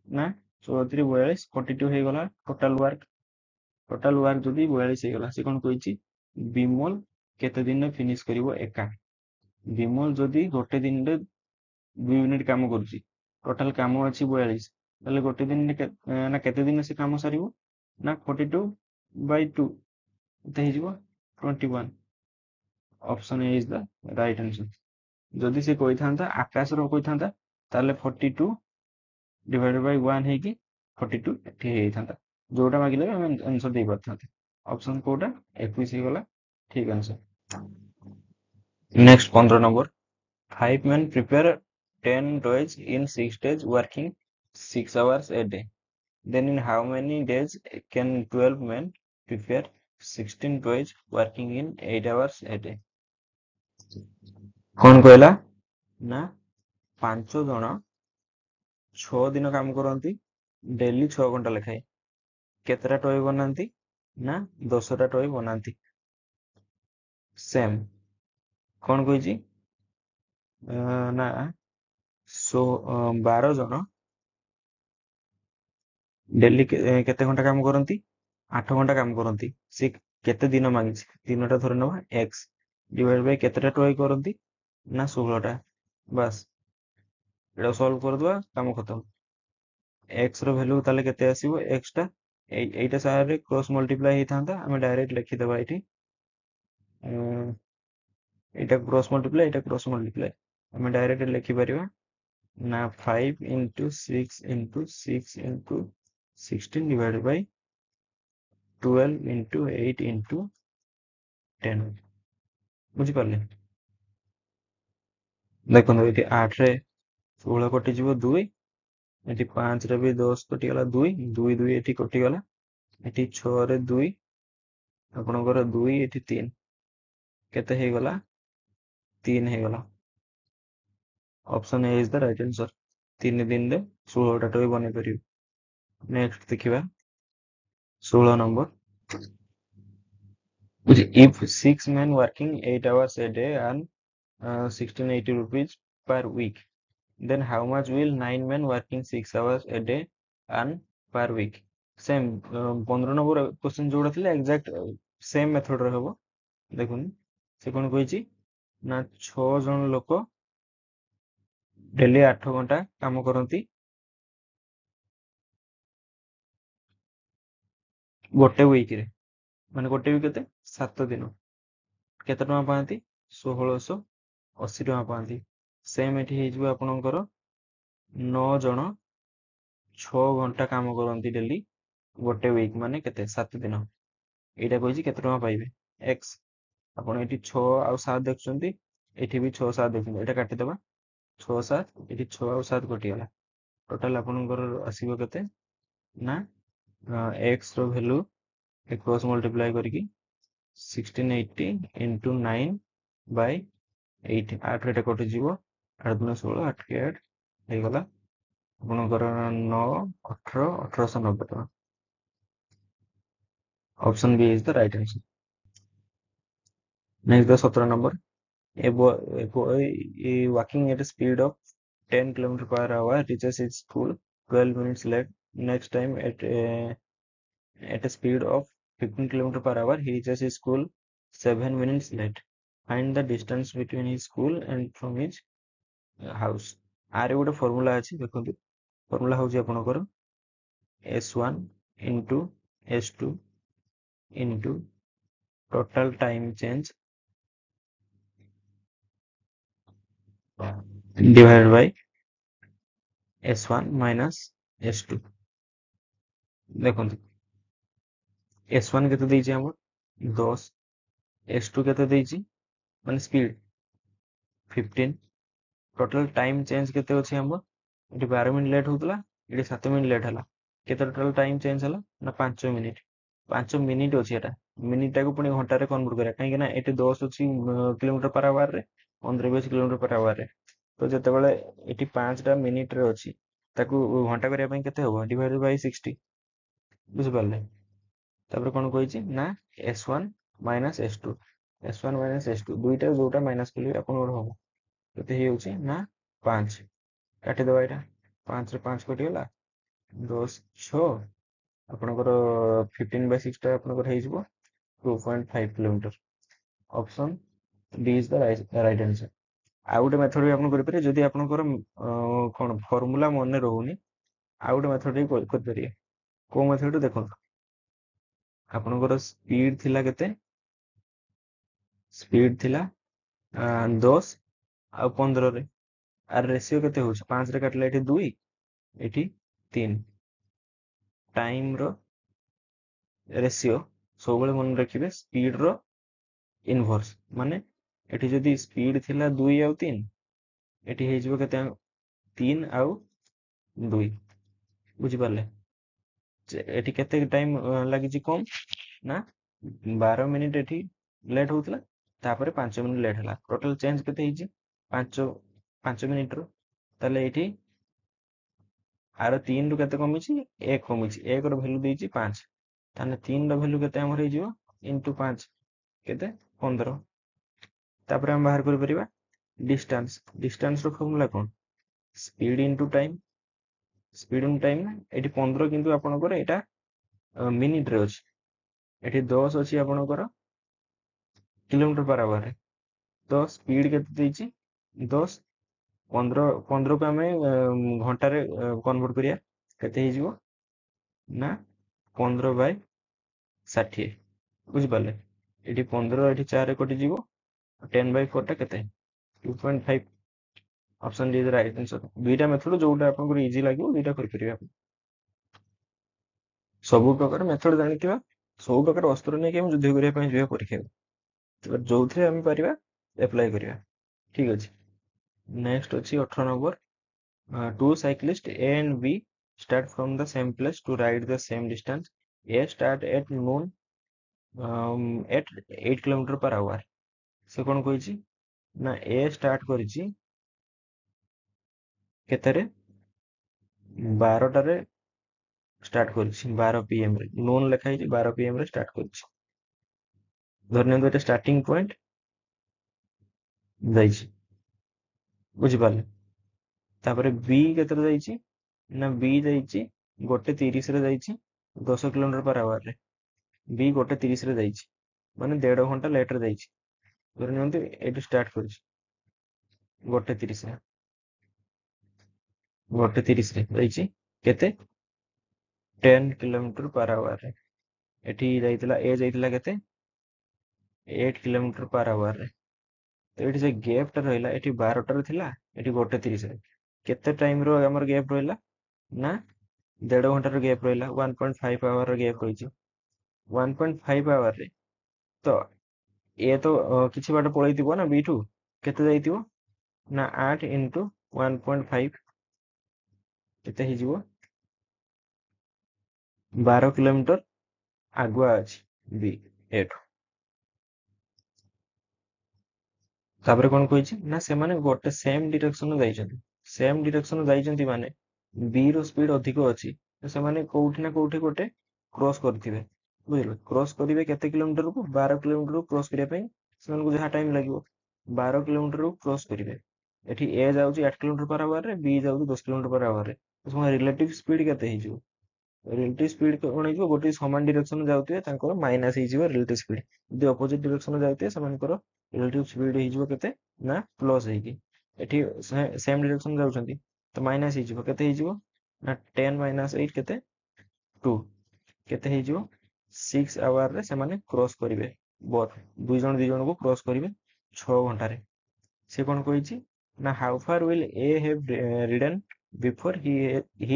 ନା 34 42 42 ହେଇଗଲା ଟୋଟାଲ ୱାର୍କ। ଟୋଟାଲ ୱାର୍କ ଯଦି 42 ହେଇଗଲା, ସେ କଣ କହିଛି ବିମଲ କେତେ ଦିନରେ ଫିନିଶ କରିବ ଏକା। ବିମଲ ଯଦି ଗୋଟେ ଦିନରେ 2 ୟୁନିଟ କାମ କରୁଛି, ଟୋଟାଲ କାମ ଅଛି 42, ତାହେଲେ ଗୋଟେ ଦିନରେ ନା କେତେ ଦିନରେ ସେ କାମ ସାରିବ ନା 42/2 କେତେ ହେଇଯିବ 21। Option A is the right answer. ଯଦି ସେ କହିଥାନ୍ତା ଆକାଶର କହିଥାନ୍ତା, ତାହେଲେ 42 ଡିଭାଇଡେଡ୍ ବାଇ 1 ହେଇକି 42 ଏଠି ହେଇଥାନ୍ତା। ଯୋଉଟା ମାଗିଲେ ବି ଆମେ ଆନ୍ସର ଦେଇ ପାରିଥାନ୍ତେ। ଅପସନ କୋଉଟା 21 ହେଇଗଲା ଠିକ answer. Next 15 number. 5 men prepare 10 toys in 6 days working 6 hours a day. Then in how many days can 12 men prepare 16 toys working in 8 hours a day? କଣ କହିଲା ନା 5 ଜଣ 6 ଦିନ କାମ କରନ୍ତି, ଡେଲି 6 ଘଣ୍ଟା ଲେଖାଏଁ। କେତେଟା ଟୟ ବନାନ୍ତି ନା 10ଟା ଟୟ ବନାନ୍ତି। ସେମ୍ କଣ କହିଛି ନା 12 ଜଣ ଡେଲି କେତେ ଘଣ୍ଟା କାମ କରନ୍ତି 8 ଘଣ୍ଟା କାମ କରନ୍ତି। ସେ କେତେ ଦିନ ମାଗିଛି, ଦିନଟା ଧରି ନେବା x ଡିଭାଇଡ୍ ବାଇ କେତେଟା ଟୟ କରନ୍ତି ନା 16ଟା। ବାସ୍ ଏଟା ସଲ୍ଭ କରିଦବା, କାମ ଖତମ। x ର ଭ୍ୟାଲୁ ତାହେଲେ କେତେ ଆସିବ, x ଟା এইটা ସାହାଯ୍ୟରେ କ୍ରସ୍ ମଲ୍ଟିପ୍ଲାଏ ହେଇଥାନ୍ତା, ଆମେ ଡାଇରେକ୍ଟ ଲେଖିଦବା ଏଠି। এইটা କ୍ରସ୍ ମଲ୍ଟିପ୍ଲାଏ, এইଟା କ୍ରସ୍ ମଲ୍ଟିପ୍ଲାଏ, ଆମେ ଡାଇରେକ୍ଟ ଲେଖିପାରିବା ନା 5 into 6 into 6 into 16 divided by 12 into 8 into 10। ବୁଝିପାରିଲେ? ଦେଖନ୍ତୁ ଏଠି 8 ରେ 16 କଟିଯିବ 2, ଏଠି 5 ରେ ବି 10 କଟିଗଲା 2, 2 2 ଏଠି କଟିଗଲା, ଏଠି 6 ରେ 2 ଆପଣଙ୍କର 2 ଏଠି 3 କେତେ ହେଇଗଲା 3 ହେଇଗଲା। Option A is the right answer. 3 ଦିନରେ 16ଟା ଟୟ ବନେଇ ପାରିବେ। ନେକ୍ସଟ ଦେଖିବା 16 number. If 6 men working 8 hours a day earn 1680 rupees per week, then how much will 9 men working 6 hours a day earn per week? Same 15 number question ଯୋଉଟା ଥିଲା exact same ମେଥଡରେ ହବ। ଦେଖୁନ ସେ କଣ କହିଛି ନା 6 ଜଣ ଲୋକ ଡେଲି 8 ଘଣ୍ଟା କାମ କରନ୍ତି, ଗୋଟେ ୱିକରେ, ମାନେ ଗୋଟେ ୱିକ୍ କେତେ 7 ଦିନ, କେତେ ଟଙ୍କା ପାଆନ୍ତି 1680 ଟଙ୍କା ପାଆନ୍ତି। ସେମ୍ ଏଠି ହେଇଯିବ ଆପଣଙ୍କର 9 ଜଣ 6 ଘଣ୍ଟା କାମ କରନ୍ତି ଡେଲି, ଗୋଟେ ୱିକ୍ ମାନେ କେତେ 7 ଦିନ। ଏଇଟା କହିଛି କେତେ ଟଙ୍କା ପାଇବେ x। ଆପଣ ଏଠି 6 ଆଉ 7 ଦେଖୁଛନ୍ତି, ଏଠି ବି 6 7 ଦେଖୁଛନ୍ତି, ଏଇଟା କାଟିଦବା 6 7, ଏଠି 6 ଆଉ 7 କଟିଗଲା। ଟୋଟାଲ ଆପଣଙ୍କର ଆସିବ କେତେ ନା x ର ଭ୍ୟାଲୁ କ୍ରସ୍ ମଲ୍ଟିପ୍ଲାଏ କରିକି 1680 into 9 by 8, 8 ରେ ଏଟା କଟିଯିବ, 8 ଦୁଗୁଣେ 16, 8 କି 8 ହେଇଗଲା ଆପଣଙ୍କର 9 18 1890 ଟଙ୍କା। Option B is the right answer. Next the 17 number. A boy walking at a speed of 10 km per hour reaches his school 12 minutes late. Next time at a speed of 15 km per hour he reaches his school 7 minutes late. Find the distance between his school and from his house. आरे गोटे formula अछि देखंतु formula होची आपनकर s1 into s2 into total time change divided by s1 minus s2 देखंतु s1 केते देइछि हमर 10 s2 केते देइछि माने स्पीड 15 टोटल टाइम चेंज केते अछि हमर एटी 12 मिनिट लेट होतला एटी 7 मिनिट लेट हला केते टोटल टाइम चेंज हला ना 5 मिनिट 5 मिनिट अछि एटा मिनिट टाको पुनी घंटा रे कन्वर्ट करा काहे कि ना एटी 10 अछि किलोमीटर पर आवर रे 15 किलोमीटर पर आवर रे तो जते बेले एटी 5 टा मिनिट रे अछि ताकू घंटा करिया पई केते होबो डिवाइडेड बाय 60 बुझ पारले तापर कोन कहिछि ना s1 minus s2 s1 minus s2 दुईटा जोटा माइनस कली आपन और होबो केते हे होछि ना 5 काटी दबा एटा 5 रे 5 कटि गला 10 6 ଆପଣଙ୍କର 15/6 ଟା ଆପଣଙ୍କର ହେଇଯିବ 2.5 kilometre option D is the right answer. ଆଉ ଗୋଟେ ମେଥଡ ବି ଆପଣ କରିପାରିବେ ଯଦି ଆପଣଙ୍କର କଣ ଫର୍ମୁଲା ମନେ ରହୁନି ଆଉ ଗୋଟେ ମେଥଡ ବି କରିପାରିବେ କୋଉ ମେଥଡ ଦେଖନ୍ତୁ ଆପଣଙ୍କର ସ୍ପିଡ ଥିଲା 10 ଆଉ 15 ରେ ଆର ରେସିଓ କେତେ ହଉଛି 5 ରେ କାଟିଲେ ଏଠି 2 ଏଠି 3 टाइम रो रेशियो सब मन रखिए स्पीड रो इनवर्स माने एठी जदि स्पीड थिला 2 आउ 3 एठी हे जिवो केते 3 आउ 2 बुझी पारले एठी केते टाइम लागि छि कम ना 12 मिनिट एठी लेट होतला तापरे 5 मिनिट लेट हला टोटल चेंज केते हे छि 5 मिनिट रो ताले एठी आर 3 रु केते कमी छि 1 कमी छि 1 रो वैल्यू देछि 5 ताने 3 रो वैल्यू केते हमर हे जिवो इनटू 5 केते 15 तापर हम बाहर कर परिबा डिस्टेंस रो फॉर्मूला कोन speed into time speed into time एठी 15 किंतु आपनकर एटा मिनिट रे अछि एठी 10 अछि आपनकर किलोमीटर पर आवर रे तो स्पीड केते देछि 10 15 15 को हमें घंटा रे कन्वर्ट करिया केते हे जिवो ना 15/60 बुझी पारले एठी 15 एठी 4 रे कटि जिवो 10/4 टा केते 2.5 option D is the right answer दुईटा मेथड जोटा आपन इजी लागो दुईटा कर परिबे आप सब प्रकार मेथड जानिथिबा सब प्रकार अस्त्र नै कि हम युद्ध करिया पई जिया परीक्षा तो जोथरे हम परिबा अप्लाई करिया ठीक अछि नेक्स्ट अछि 18 number two cyclists A and B start from the same place to ride the same distance A start at noon at 8 km per hour से कोन कहिछि ना A start करिछि केतरे 12 Tare start करिछि 12 pm रे known लेखा है 12 pm रे start करिछि धरने एटा starting point जाइछि बुझि पारले तापरे B केतरे जाइछि ना B जाइछि गोटे 30 रे जाइछि 10 किलोमीटर पर आवर रे B गोटे 30 रे जाइछि माने 1.5 घंटा लेट रे जाइछि धरनियंतु एटु स्टार्ट करिछि गोटे 30 रे गोटे 30 रे जाइछि केते 10 किलोमीटर पर आवर रे एठी जाइतला ए जाइतला केते 8 किलोमीटर पर आवर रे तो एठी जे गैप टा रहला एठी 12 टा रे थिला एठी गोटे 30 रे केते टाइम रो हमर गैप रहला ना 1.5 घंटा रो गैप रहला 1.5 आवर रो गैप रहिछि 1.5 आवर रे तो ए तो किछि बाट पळैतिबो ना b2 केते जाइतिबो ना 8 into 1.5 केते हे जिवो 12 किलोमीटर आगुआ अछि बी एठो तापर कोन कहिछि ना से माने गोटे सेम डायरेक्शन रे जाइछन्ति सेम डायरेक्शन रे जाइछन्ति माने बी रो स्पीड अधिक अछि तो से माने कोउठी ना कोउठी गोटे क्रॉस करथिबे बुझिलो क्रॉस करिवे केते किलोमीटर को 12 किलोमीटर को क्रॉस करिया पई ସେମାନଙ୍କୁ ଯାହା ଟାଇମ୍ ଲାଗିବ 12 କିଲୋମିଟର କ୍ରସ୍ କରିବେ। ଏଠି ଏ ଯାଉଛି 8 କିଲୋମିଟର ପର ଆୱାରରେ, ବି ଯାଉଛି 10 କିଲୋମିଟର ପର ଆୱାରରେ, ତ ରିଲେଟିଭ ସ୍ପିଡ କେତେ ହେଇଯିବ? ରିଲେଟିଭ ସ୍ପିଡ କଣ ହେଇଯିବ? ଗୋଟେ ସମାନ ଡିରେକ୍ସନ ଯାଉଥିବେ ତାଙ୍କର ମାଇନାସ ହେଇଯିବ ରିଲେଟିଭ ସ୍ପିଡ। ଯଦି ଅପୋଜିଟ ଡିରେକ୍ସନ ଯାଉଥିବେ ସେମାନଙ୍କର ରିଲେଟିଭ ସ୍ପିଡ ହେଇଯିବ କେତେ ନା ପ୍ଲସ ହେଇକି। ଏଠି ସେମ ଡିରେକ୍ସନ ଯାଉଛନ୍ତି ତ ମାଇନାସ ହେଇଯିବ, କେତେ ହେଇଯିବ ନା 10 ମାଇନାସ 8 କେତେ 2, କେତେ ହେଇଯିବ 6 ଆୱାରରେ ସେମାନେ କ୍ରସ୍ କରିବେ। ଦୁଇ ଜଣ ଦି ଜଣକୁ କ୍ରସ୍ କରିବେ 6 ଘଣ୍ଟାରେ। ସେ କଣ କହିଛି ନା how far will A have ridden before he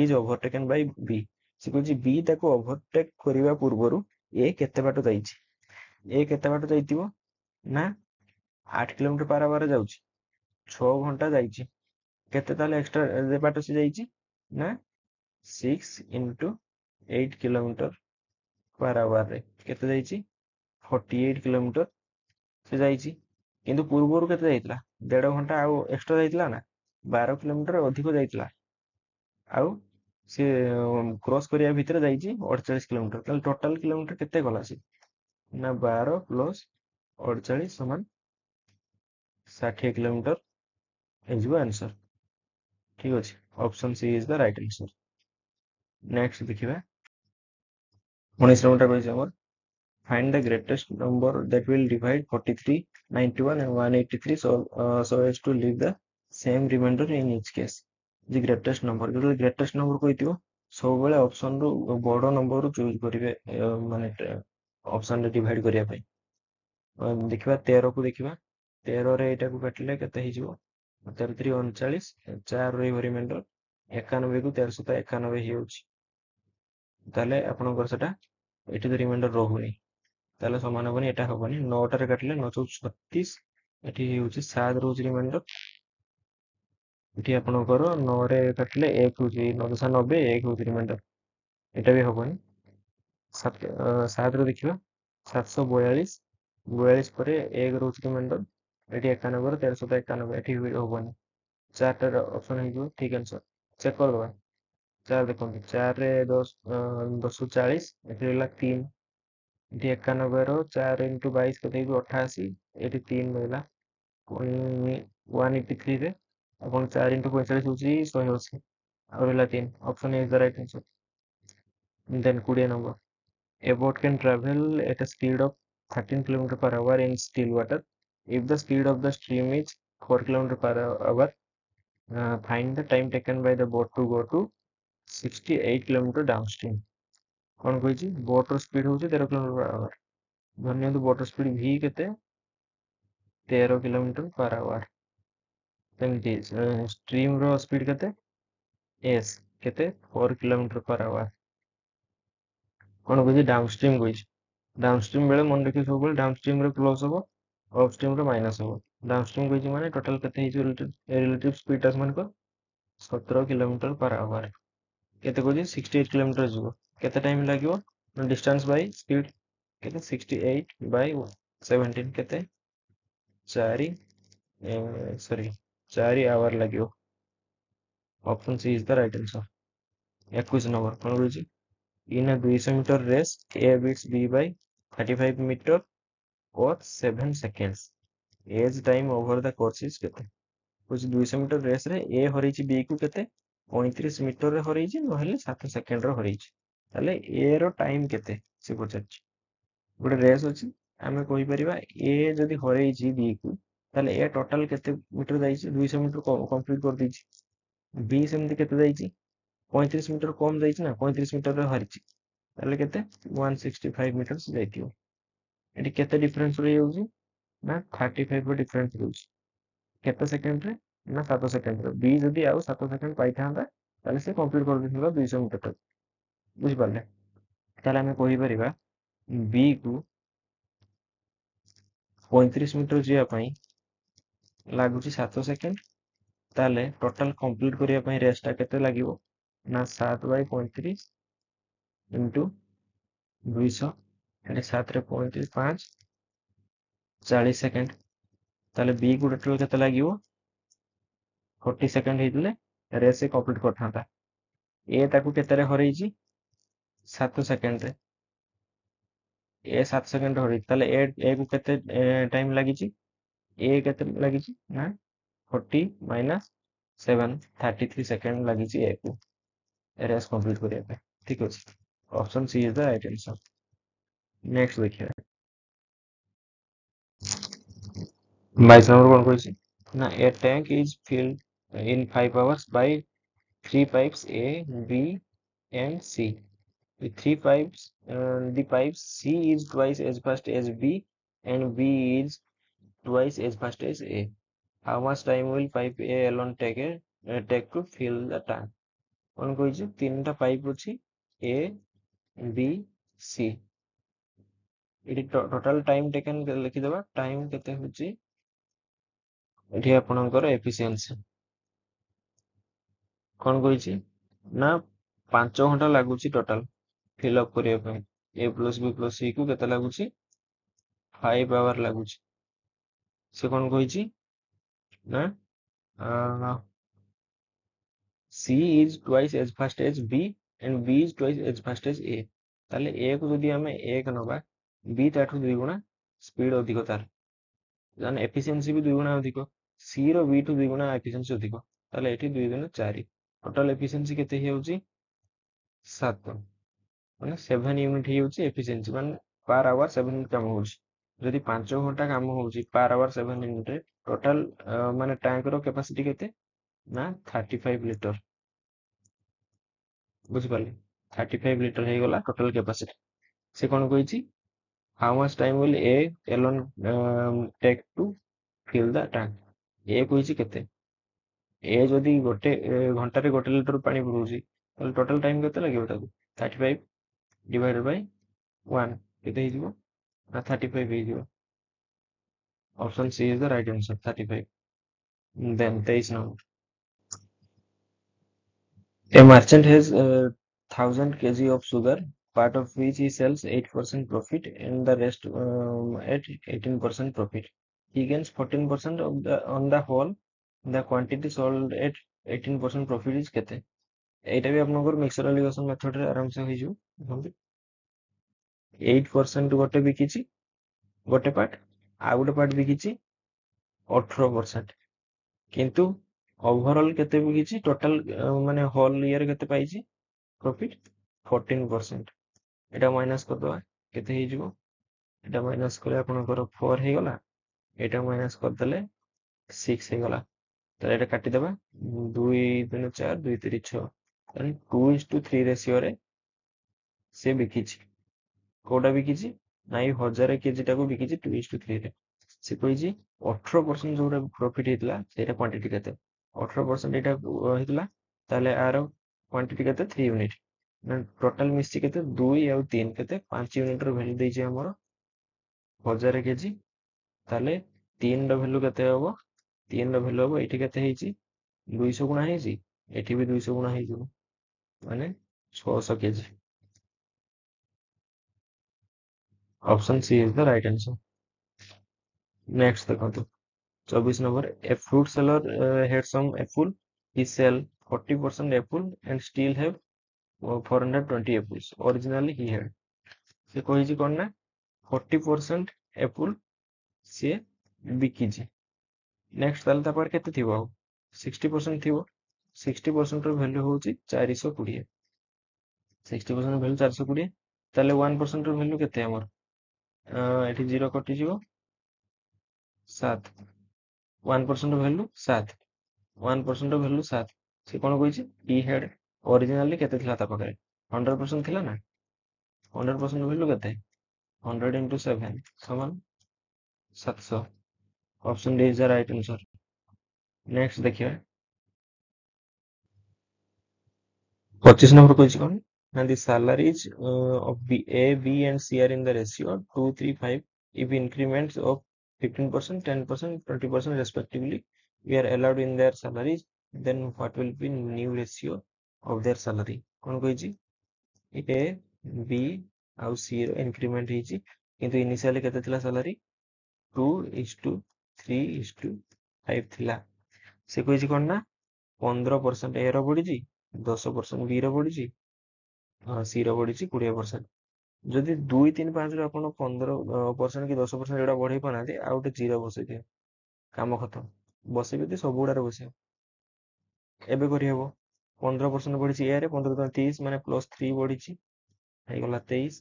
is overtaken by B. ସେ କହୁଛି ବି ତାକୁ ଓଭରଟେକ୍ କରିବା ପୂର୍ବରୁ ଏ କେତେ ବାଟ ଯାଇଛି। ଏ କେତେ ବାଟ ଯାଇଥିବ ନା 8 କିଲୋମିଟର ପାର ଆୱାରରେ ଯାଉଛି, 6 ଘଣ୍ଟା ଯାଇଛି, କେତେ ତାହେଲେ ଏକ୍ସଟ୍ରା ବାଟ ସେ ଯାଇଛି ନା 6 into 8 କିଲୋମିଟର ପାର ଆୱାରରେ କେତେ ଯାଇଛି 48 କିଲୋମିଟର ସେ ଯାଇଛି। କିନ୍ତୁ ପୂର୍ବରୁ କେତେ ଯାଇଥିଲା 1.5 ଘଣ୍ଟା ଆଉ ଏକ୍ସଟ୍ରା ଯାଇଥିଲା ନା 12 କିଲୋମିଟର ଅଧିକ ଯାଇଥିଲା, ଆଉ ସେ କ୍ରସ୍ କରିବା ଭିତରେ ଯାଇଛି 48 କିଲୋମିଟର। ତାହେଲେ ଟୋଟାଲ କିଲୋମିଟର କେତେ ଗଲା ସେ ନା 12 ପ୍ଲସ୍ 48 ସମାନ 60 କିଲୋମିଟର ହେଇଯିବ ଆନ୍ସର। ଠିକ ଅଛି, option she is the right answer. Next ଦେଖିବା 19 ନମ୍ବରଟା କହିଛି ଆମର find the greatest number that will divide 43, 91 and 183 so as to leave the same remainder in each case। the greatest number, ଯେତେବେଳେ greatest number କହିଥିବ ସବୁବେଳେ option ରୁ ବଡ number ରୁ choose କରିବେ, ମାନେ ଅପସନ ରେ ଡିଭାଇଡ କରିବା ପାଇଁ। ଦେଖିବା 13 କୁ ଦେଖିବା, 13 ରେ ଏଇଟାକୁ କାଟିଲେ କେତେ ହେଇଯିବ 13 3 39, 4 ରହିବ ରିମାଇଣ୍ଡର, 91 କୁ 1391 ହେଇଯାଉଛି। ତାହେଲେ ଆପଣଙ୍କର ସେଟା ଏଠି ତ ରିମାଇଣ୍ଡର ରହୁନି, ତାହେଲେ ସମାନ ହବନି, ଏଟା ହବନି। 9ଟାରେ କାଟିଲେ 9 ଚଉଦ 36, ଏଠି ହେଉଛି 7 ରହୁଛି ରିମାଇଣ୍ଡର। ଏଠି ଆପଣଙ୍କର 9ରେ କାଟିଲେ 1 ହଉଛି 9 7 90, 1 ହଉଛି ରିମାଇଣ୍ଡର, ଏଟା ବି ହବନି। 7 ରେ ଦେଖିବା 742, 42 ପରେ 1 ରହୁଛି ରିମାଇଣ୍ଡର, ଏଠି 91 ର 1391, ଏଠି ବି ହବନି। 4ଟାର ଅପସନ ହେଇଯିବ ଠିକ ଆନ୍ସର। ଚେକ୍ କରିଦବା 4 ଦେଖନ୍ତୁ, 4ରେ 10 40, ଏଠି ରହିଲା 3, ଏଠି 91 ର 4 into 22 କେତେ ହେଇଯିବ 88, ଏଠି 3 ରହିଲା, ପୁଣି 183 ରେ ଆପଣ 4 into 45 ହଉଛି 180, ଆଉ ରହିଲା 3, option is the right answer. Then 20 number a boat can travel at a speed of 13 km per hour in still water if the speed of the stream is 4 km per hour, find the time taken by the boat to go to 68 km downstream। କଣ କହିଛି boat ର speed ହଉଛି 13 km per hour, ଧରି ନିଅନ୍ତୁ boat ର speed ଭି କେତେ 13 km per hour, ସେମିତି stream ର ସ୍ପିଡ କେତେ ଏସ୍ କେତେ 4 km per hour। କଣ କହିଛି ଡାଉନଷ୍ଟ୍ରିମ କହିଛି, ଡାଉନଷ୍ଟ୍ରିମ ବେଳେ ମନେ ରଖିବେ ସବୁବେଳେ ଡାଉନଷ୍ଟ୍ରିମ ରେ ପ୍ଲସ୍ ହବ, ଅପଷ୍ଟ୍ରିମ ରେ ମାଇନସ୍ ହବ। ଡାଉନଷ୍ଟ୍ରିମ କହିଛି ମାନେ ଟୋଟାଲ କେତେ ହେଇଯିବ ରିଲେଟିଭ ସ୍ପିଡ ଟା ସେମାନଙ୍କର 17 km per hour। କେତେ କହୁଛି 68 km ଯିବ, କେତେ ଟାଇମ ଲାଗିବ ଡିଷ୍ଟାନ୍ସ ବାଇ ସ୍ପିଡ କେତେ 68 ବାଇ 17 କେତେ 4 ଆୱାର ଲାଗିବ। Option she is the right answer. 21 number କଣ କହିଛି in a 200 meter race A beats B by 35 meter or 7 seconds, age time over the course is କେତେ? କହୁଛି 200 ମିଟର ରେସ୍ ରେ ଏ ହରେଇଛି B କୁ କେତେ 35 ମିଟରରେ ହରେଇଛି, ନହେଲେ 7 ସେକେଣ୍ଡରେ ହରେଇଛି। ତାହେଲେ ଏ ର ଟାଇମ କେତେ ସେ ପଚାରିଛି। ଗୋଟେ ରେସ୍ ଅଛି, ଆମେ କହିପାରିବା ଏ ଯଦି ହରେଇଛି B କୁ, ତାହେଲେ ଏ ଟୋଟାଲ କେତେ ମିଟର ଯାଇଛି 200 ମିଟର କମ୍ପ୍ଲିଟ କରିଦେଇଛି। B ସେମିତି କେତେ ଯାଇଛି 35 ମିଟର କମ ଯାଇଛି ନା, 35 ମିଟରରେ ହାରିଛି, ତାହେଲେ କେତେ 165 ମିଟର ଯାଇଥିବ। ଏଠି କେତେ ଡିଫରେନ୍ସ ରହିଯାଉଛି ନା 35 ର ଡିଫରେନ୍ସ ରହୁଛି, କେତେ ସେକେଣ୍ଡରେ ନା 7 ସେକେଣ୍ଡରେ। ବି ଯଦି ଆଉ 7 ସେକେଣ୍ଡ ପାଇଥାନ୍ତା ତାହେଲେ ସେ କମ୍ପ୍ଲିଟ କରିଦେଇଥାନ୍ତା 200 ମିଟର, ବୁଝିପାରିଲେ। ତାହେଲେ ଆମେ କହିପାରିବା ବି କୁ 35 ମିଟର ଯିବା ପାଇଁ ଲାଗୁଛି 7 ସେକେଣ୍ଡ, ତାହେଲେ ଟୋଟାଲ କମ୍ପ୍ଲିଟ କରିବା ପାଇଁ ରେସ୍ ଟା କେତେ ଲାଗିବ ନା 7/35 ଇଣ୍ଟୁ 200, ଏଠି 7 ରେ 35 5 40 ସେକେଣ୍ଡ, ତାହେଲେ ବି କୁ ଟୋଟାଲ କେତେ ଲାଗିବ 40 ସେକେଣ୍ଡ ହେଇଥିଲେ ରେସ୍ କମ୍ପ୍ଲିଟ କରିଥାନ୍ତା। ଏ ତାକୁ କେତେରେ ହରେଇଛି 7 ସେକେଣ୍ଡରେ, ए 7 सेकंड हरि ताले ए को केते टाइम लागिची ए केते लागिची ना 40 माइनस 7 33 सेकंड लागिची ए को रेस कंप्लीट करिया पे ठीक अछि option C is the right answer next देखिए 22 नंबर कौन कहछि ना a tank is filled in 5 hours by three pipes A B and C. The three pipes, the pipes C is twice as fast as B and B is twice as fast as A. How much time will pipe A alone take to fill the tank? कौन कहिଛି ତିନିଟା pipe ଅଛି A B C ଏଠି total time taken ଲେଖିଦେବା time କେତେ ହଉଛି ଏଠି ଆପଣଙ୍କର efficiency କଣ କହିଛି ନା 5 ଘଣ୍ଟା ଲାଗୁଛି ଟୋଟାଲ ଫିଲ୍ ଅପ୍ କରିବା ପାଇଁ A plus B plus C କୁ କେତେ ଲାଗୁଛି 5 ଆୱାର ଲାଗୁଛି ସେ କଣ କହିଛି ନା C is twice as fast as B and B is twice as fast as A ତାହେଲେ A କୁ ଯଦି ଆମେ 1 ନବା B ତାଠୁ 2 ଗୁଣା ସ୍ପିଡ ଅଧିକ ତାର ମାନେ ଏଫିସିଏନ୍ସି ବି 2 ଗୁଣା ଅଧିକ C ର B ଠୁ 2 ଗୁଣା ଏଫିସିଏନ୍ସି ଅଧିକ ତାହେଲେ ଏଠି 2 2 4 ଟୋଟାଲ ଏଫିସିଏନ୍ସି କେତେ ହେଇଯାଉଛି 7 ମାନେ 7 ୟୁନିଟ୍ ହେଇଯାଉଛି ଏଫିସିଏନ୍ସି ମାନେ ପାର ଆୱାର 7 ୟୁନିଟ୍ କାମ ହଉଛି ଯଦି 5 ଘଣ୍ଟା କାମ ହଉଛି ପାର ଆୱାର 7 ୟୁନିଟ୍ ରେ ଟୋଟାଲ ମାନେ ଟ୍ୟାଙ୍କ ର कैपेसिटी କେତେ ନା 35 ଲିଟର ବୁଝିପାରିଲେ 35 ଲିଟର ହେଇଗଲା ଟୋଟାଲ कैपेसिटी ସେ କଣ କହିଛି how much time will A alone take to fill the tank A କହିଛି କେତେ A ଯଦି ଗୋଟେ ଘଣ୍ଟାରେ 1 ଲିଟର ପାଣି ପୁରଉଛି ତାହେଲେ ଟୋଟାଲ ଟାଇମ କେତେ ଲାଗିବ ତାକୁ 35 divided by 1 କେତେ ହେଇଯିବ ନା 35 ହେଇଯିବ option C is the right answer 35 then 23 number a merchant has 1000 kg of sugar part of which he sells 8% profit and the rest at 18% profit he gains 14% of the on the whole the quantity sold at 18% profit is କେତେ এইটা ବି ଆପଣଙ୍କର mixture allegation ମେଥଡରେ ଆରାମସେ ହେଇଯିବ ଦେଖନ୍ତୁ 8% ଗୋଟେ ବିକିଛି ଗୋଟେ part ଆଉ ଗୋଟେ ପାର୍ଟ ବିକିଛି 18% କିନ୍ତୁ ଓଭରଅଲ କେତେ ବିକିଛି ଟୋଟାଲ ମାନେ ହୋଲ ଇୟର କେତେ ପାଇଛି ପ୍ରଫିଟ 14% এটা ମାଇନସ କରିଦବା କେତେ ହେଇଯିବ এটা ମାଇନସ କଲେ ଆପଣଙ୍କର 4 ହେଇଗଲା এটা ମାଇନସ କରିଦେଲେ 6 ହେଇଗଲା ତାହେଲେ এটা କାଟିଦେବା 2 3 4 2 3 6 ତାହେଲେ 2:3 ରେସିଓରେ ସେ ବିକିଛି କୋଉଟା ବିକିଛି ନା ଏଇ 1000 କେଜି ଟାକୁ ବିକିଛି 2:3 ରେ ସେ କହିଛି 18% ଯୋଉଟା ପ୍ରଫିଟ ହେଇଥିଲା ସେଇଟା କ୍ୱାଣ୍ଟିଟି କେତେ 18% ଏଇଟା ହେଇଥିଲା ତାହେଲେ ଆର କ୍ୱାଣ୍ଟିଟି କେତେ 3 ୟୁନିଟ୍ ଟୋଟାଲ ମିଶିଛି କେତେ 2 ଆଉ 3 କେତେ 5 ୟୁନିଟ୍ ର ଭ୍ୟାଲୁ ଦେଇଛି ଆମର 1000 କେଜି ତାହେଲେ 3 ର ଭ୍ୟାଲୁ କେତେ ହବ 3 ର ଭ୍ୟାଲୁ ହବ ଏଠି କେତେ ହେଇଛି 200 ଗୁଣା ହେଇଛି ଏଠି ବି 200 ଗୁଣା ହେଇଯିବ ମାନେ 600 kg option C is the right answer next देखो 24 number a fruit seller had some apple he sell 40% apple and still have 420 apples originally he had से କହିଛି କଣ ନା 40% apple ସେ ବିକିଛି ନେକ୍ସଟ ତାହେଲେ ତା ପାଖରେ କେତେ ଥିବ ଆଉ 60% ଥିବ 60% ର ଭ୍ୟାଲୁ ହଉଛି 420 60% ଭ୍ୟାଲୁ 420 ତାହେଲେ 1% ର ଭ୍ୟାଲୁ କେତେ ଆମର ଏଠି 0 କଟିଯିବ 7 1% ର ଭ୍ୟାଲୁ 7 1% ର ଭ୍ୟାଲୁ 7 ସେ କଣ କହିଛି he had originally କେତେ ଥିଲା ତା ପାଖରେ 100% ଥିଲା ନା 100% ଭ୍ୟାଲୁ କେତେ 100 into 7 ସମାନ 700 option D is the right answer next देखिए 25 नंबर कहछि कोन ना the salaries of A, B and C are in the ratio 2 3 5 if increments of 15% 10% 20% respectively we are allowed in their salaries then what will be new ratio of their salary cone कहछि A B ଆଉ C ର increment ହେଇଛି କିନ୍ତୁ initially କେତେ ଥିଲା salary 2:3:5 ଥିଲା ସେ କହିଛି କଣ ନା 15% A ର ବଢିଛି 10% B ର ବଢିଛି C ର ବଢିଛି 20% ଯଦି 2, 3, 5 ରୁ ଆପଣ 15% କି 10% ଏଗୁଡ଼ା ବଢେଇ ପାରୁନାହାନ୍ତି, ଆଉ ଗୋଟେ ଜିରୋ ବସେଇ ଦିଅ, କାମ ଖତମ। ବସେଇବେ ଯଦି ସବୁ ଗୁଡ଼ାରେ ବସେଇବ। ଏବେ କରିହବ। 15% ବଢିଛି ଏରେ, 15 × 30 ମାନେ +3 ବଢିଛି, ହେଇଗଲା 23।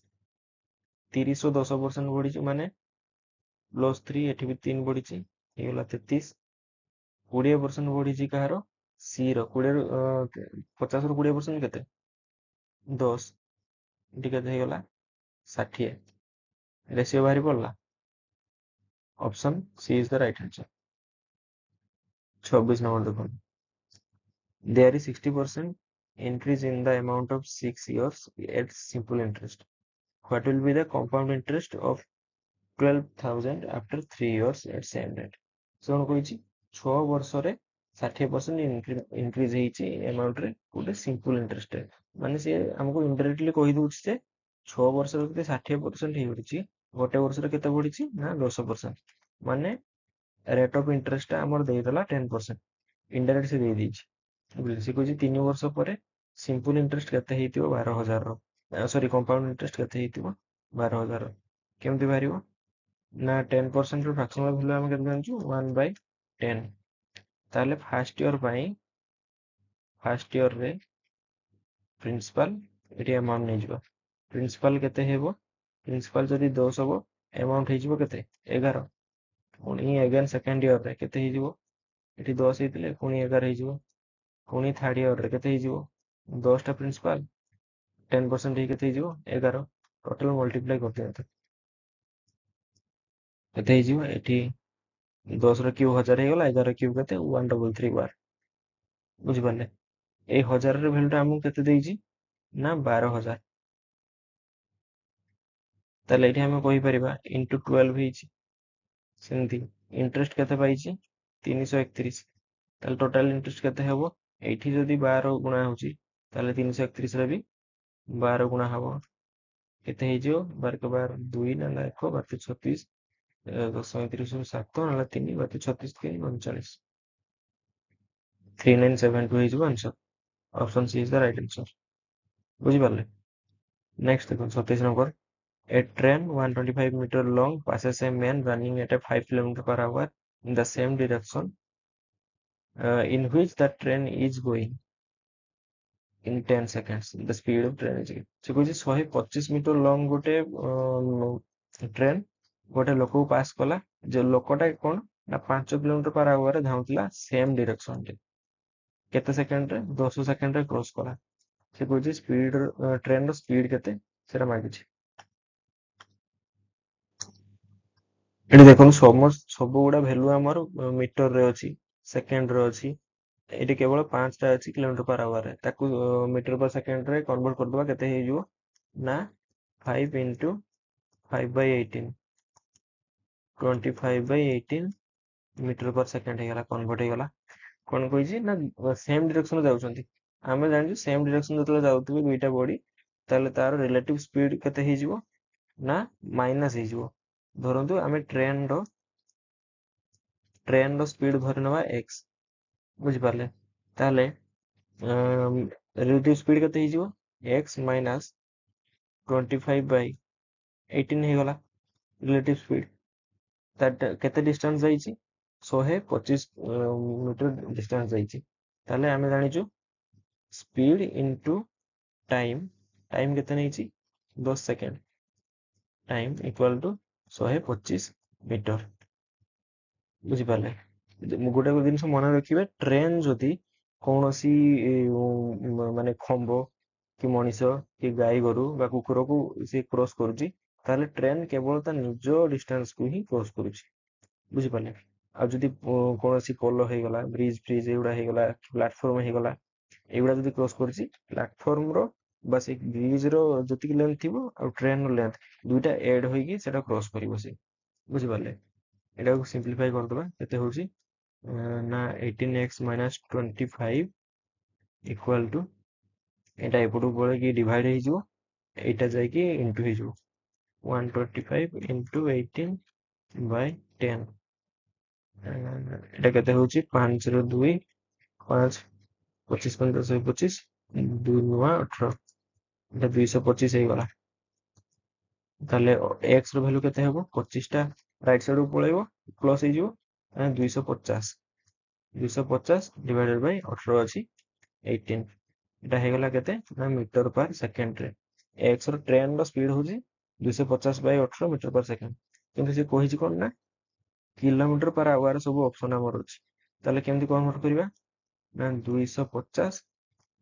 30 ରୁ 10% ବଢିଛି ମାନେ +3, ଏଠି ବି 3 ବଢିଛି, ହେଇଗଲା 33। 20% ବଢିଛି କାହାର, ସି ର। 50 ରୁ 20% କେତେ, 10, ଏଠି କେତେ ହେଇଗଲା, 60। ରେସିଓ ବାହାରି ପଡିଲା। Option she is the right answer. 26 number ଦେଖନ୍ତୁ, there is 60% increase in the amount of 6 years at simple interest. What will be the compound interest of 12,000 after 3 years at same rate? ସେ କଣ କହିଛି, 6 ବର୍ଷରେ 60% increase ହେଇଛି amount ରେ ଗୋଟେ simple interest ରେ। ମାନେ ସେ ଆମକୁ ଇନଡାଇରେକ୍ଟଲି କହିଦଉଛି ଯେ 6 ବର୍ଷରେ ଯଦି 60% ହେଇଯାଇଛି, ଗୋଟେ ବର୍ଷରେ କେତେ ବଢିଛି ନା 10%। ମାନେ ରେଟ୍ ଅଫ୍ ଇଣ୍ଟରେଷ୍ଟ ଟା ଆମର ଦେଇଦେଲା 10%, ଇନଡାଇରେକ୍ଟ ସେ ଦେଇଦେଇଛି। ସେ କହୁଛି 3 ବର୍ଷ ପରେ ସିମ୍ପଲ ଇଣ୍ଟରେଷ୍ଟ କେତେ ହେଇଥିବ, 12,000 ର। ସରି, କମ୍ପାଉଣ୍ଡ ଇଣ୍ଟରେଷ୍ଟ କେତେ ହେଇଥିବ, 12,000। କେମିତି ବାହାରିବ ନା 10% ର ଫ୍ରାକ୍ସନାଲ ଭ୍ୟାଲୁ ଆମେ କେତେ ଜାଣିଛୁ, 1/10। ତାହେଲେ ଫାର୍ଷ୍ଟ ଇୟର ରେ ପ୍ରିନ୍ସିପାଲ, ଏଠି ଆମାଉଣ୍ଟ ନେଇଯିବା। ପ୍ରିନ୍ସିପାଲ କେତେ ହେବ, ପ୍ରିନ୍ସିପାଲ ଯଦି 10 ହବ, ଆମାଉଣ୍ଟ ହେଇଯିବ କେତେ, 11। ପୁଣି ଏଗେନ୍ ସେକେଣ୍ଡ ଇୟର ରେ କେତେ ହେଇଯିବ, ଏଠି 10 ହେଇଥିଲେ ପୁଣି 11 ହେଇଯିବ। ପୁଣି ଥାର୍ଡ ଇୟର ରେ କେତେ ହେଇଯିବ, 10ଟା ପ୍ରିନ୍ସିପାଲ, 10% ହେଇ କେତେ ହେଇଯିବ, 11। ଟୋଟାଲ ମଲ୍ଟିପ୍ଲାଏ କରିଦିଅନ୍ତୁ, କେତେ ହେଇଯିବ, ଏଠି 10 ର କ୍ୟୁବ 1000 ହେଇଗଲା, 11 ର କ୍ୟୁବ କେତେ, 133 ବାର। ବୁଝିପାରିଲେ? ଏଇ 1000 ର ଭ୍ୟାଲୁ ଟା ଆମକୁ କେତେ ଦେଇଛି ନା 12,000। ତାହେଲେ ଏଠି ଆମେ କହିପାରିବା ଇଣ୍ଟୁ 12 ହେଇଛି। ସେମିତି ଇଣ୍ଟରେଷ୍ଟ କେତେ ପାଇଛି, 331। ତାହେଲେ ଟୋଟାଲ ଇଣ୍ଟରେଷ୍ଟ କେତେ ହେବ, ଏଇଠି ଯଦି 12 ଗୁଣା ହଉଛି, ତାହେଲେ 331 ରେ ବି 12 ଗୁଣା ହବ। କେତେ ହେଇଯିବ, 12 × 12 2 ନା 1, 12 36, 10 30 7 ନହେଲେ 3, 12 36 3 39। 3972 ହେଇଯିବ answer. Option she is the right answer. ବୁଝିପାରିଲେ? ନେକ୍ସଟ ଦେଖନ୍ତୁ 27 number. A train 125 meter long passes a man running at a 5 km/h in the same direction in which the train is going in 10 seconds. The speed of train is given. ସେ କହୁଛି 125 metre long ଗୋଟେ train ଗୋଟେ ଲୋକକୁ pass କଲା, ଯେ ଲୋକଟା କଣ ନା 5 km/h ରେ ଧାଉଁଥିଲା ସେମ୍ ଡିରେକ୍ସନ ରେ। କେତେ ସେକେଣ୍ଡରେ, 10 ସେକେଣ୍ଡରେ କ୍ରସ କଲା। ସେ କହୁଛି ସ୍ପିଡ, ଟ୍ରେନର ସ୍ପିଡ କେତେ ସେଟା ମାଗିଛି। ଏଠି ଦେଖନ୍ତୁ ସବୁ ଗୁଡା ଭ୍ୟାଲୁ ଆମର ମିଟରରେ ଅଛି, ସେକେଣ୍ଡରେ ଅଛି। ଏଠି କେବଳ 5ଟା ଅଛି km/h ରେ। ତାକୁ ମିଟର ପର ସେକେଣ୍ଡରେ କନଭର୍ଟ କରିଦବା, କେତେ ହେଇଯିବ ନା 5 × 5/18, 25/18 ମିଟର ପର ସେକେଣ୍ଡ ହେଇଗଲା, କନଭର୍ଟ ହେଇଗଲା। କଣ କହିଛି ନା ସେମ୍ ଡିରେକ୍ସନ ଯାଉଛନ୍ତି। ଆମେ ଜାଣିଛୁ ସେମ୍ ଡିରେକ୍ସନ ଯେତେବେଳେ ଯାଉଥିବେ ଦୁଇଟା ବଡି, ତାହେଲେ ତାର ରିଲେଟିଭ ସ୍ପିଡ କେତେ ହେଇଯିବ ନା ମାଇନସ ହେଇଯିବ। ଧରନ୍ତୁ ଆମେ ଟ୍ରେନର ସ୍ପିଡ ଧରି ନେବା x। ବୁଝିପାରିଲେ? ତାହେଲେ ରିଲେଟିଭ ସ୍ପିଡ କେତେ ହେଇଯିବ, x ମାଇନସ 25/18 ହେଇଗଲା ରିଲେଟିଭ ସ୍ପିଡ। କେତେ ଡିଷ୍ଟାନ୍ସ ଯାଇଛି, 125 ମିଟର ଡିଷ୍ଟାନ୍ସ ଯାଇଛି। ତାହେଲେ ଆମେ ଜାଣିଛୁ ସ୍ପିଡ ଇଣ୍ଟୁ ଟାଇମ କେତେ ନେଇଛି, 10 second. Time equal to 125 metre. ବୁଝିପାରିଲେ? ଗୋଟେ ଜିନିଷ ମନେ ରଖିବେ, ଟ୍ରେନ ଯଦି କୌଣସି ମାନେ ଖମ୍ବ କି ମଣିଷ କି ଗାଈ ଗୋରୁ ବା କୁକୁରକୁ ସେ କ୍ରସ କରୁଛି, ତାହେଲେ ଟ୍ରେନ କେବଳ ତା ନିଜ ଡିଷ୍ଟାନ୍ସକୁ ହିଁ କ୍ରସ କରୁଛି। ବୁଝିପାରିଲେ? ଆଉ ଯଦି କୌଣସି ପୋଲ ହେଇଗଲା, ବ୍ରିଜ ଫ୍ରିଜ ଏଗୁଡା ହେଇଗଲା, ପ୍ଲାଟଫର୍ମ ହେଇଗଲା, ଏଗୁଡା ଯଦି କ୍ରସ କରୁଛି, ପ୍ଲାଟଫର୍ମର ବା ସେଇ ବ୍ରିଜ ର ଯେତିକି ଲେନ୍ଥ ଥିବ ଆଉ ଟ୍ରେନର ଲେନ୍ଥ ଦୁଇଟା ଏଡ ହେଇକି ସେଟା କ୍ରସ କରିବ ସେ। ବୁଝିପାରିଲେ? ଏଟାକୁ ସିମ୍ପ୍ଲିଫାଇ କରିଦବା, କେତେ ହଉଛି ନା 18x - 25 ଇକ୍ୱାଲ ଟୁ, ଏଇଟା ଏପଟକୁ ପଳେଇକି ଡିଭାଇଡ ହେଇଯିବ, ଏଇଟା ଯାଇକି ଇଣ୍ଟୁ ହେଇଯିବ 125 × 18/10। ଏଟା କେତେ ହଉଛି, 5 ର 2, 5, 25 × 5 = 125, 2 × 9 = 18, ଏଟା 225 ହେଇଗଲା। ताले x रो वैल्यू केते हेबो 25 टा राइट साइड को पळेबो प्लस हे जिवो 250 250 डिवाइडेड बाय 18 अछि 18 एटा हे गला केते ना मीटर पर सेकंड रे x रो ट्रेन रो स्पीड होजी 250 बाय 18 मीटर पर सेकंड किंतु से कहिछि कोन ना किलोमीटर पर आवर सब ऑप्शन हमर अछि ताले केमति कन्वर्ट करबा ना 250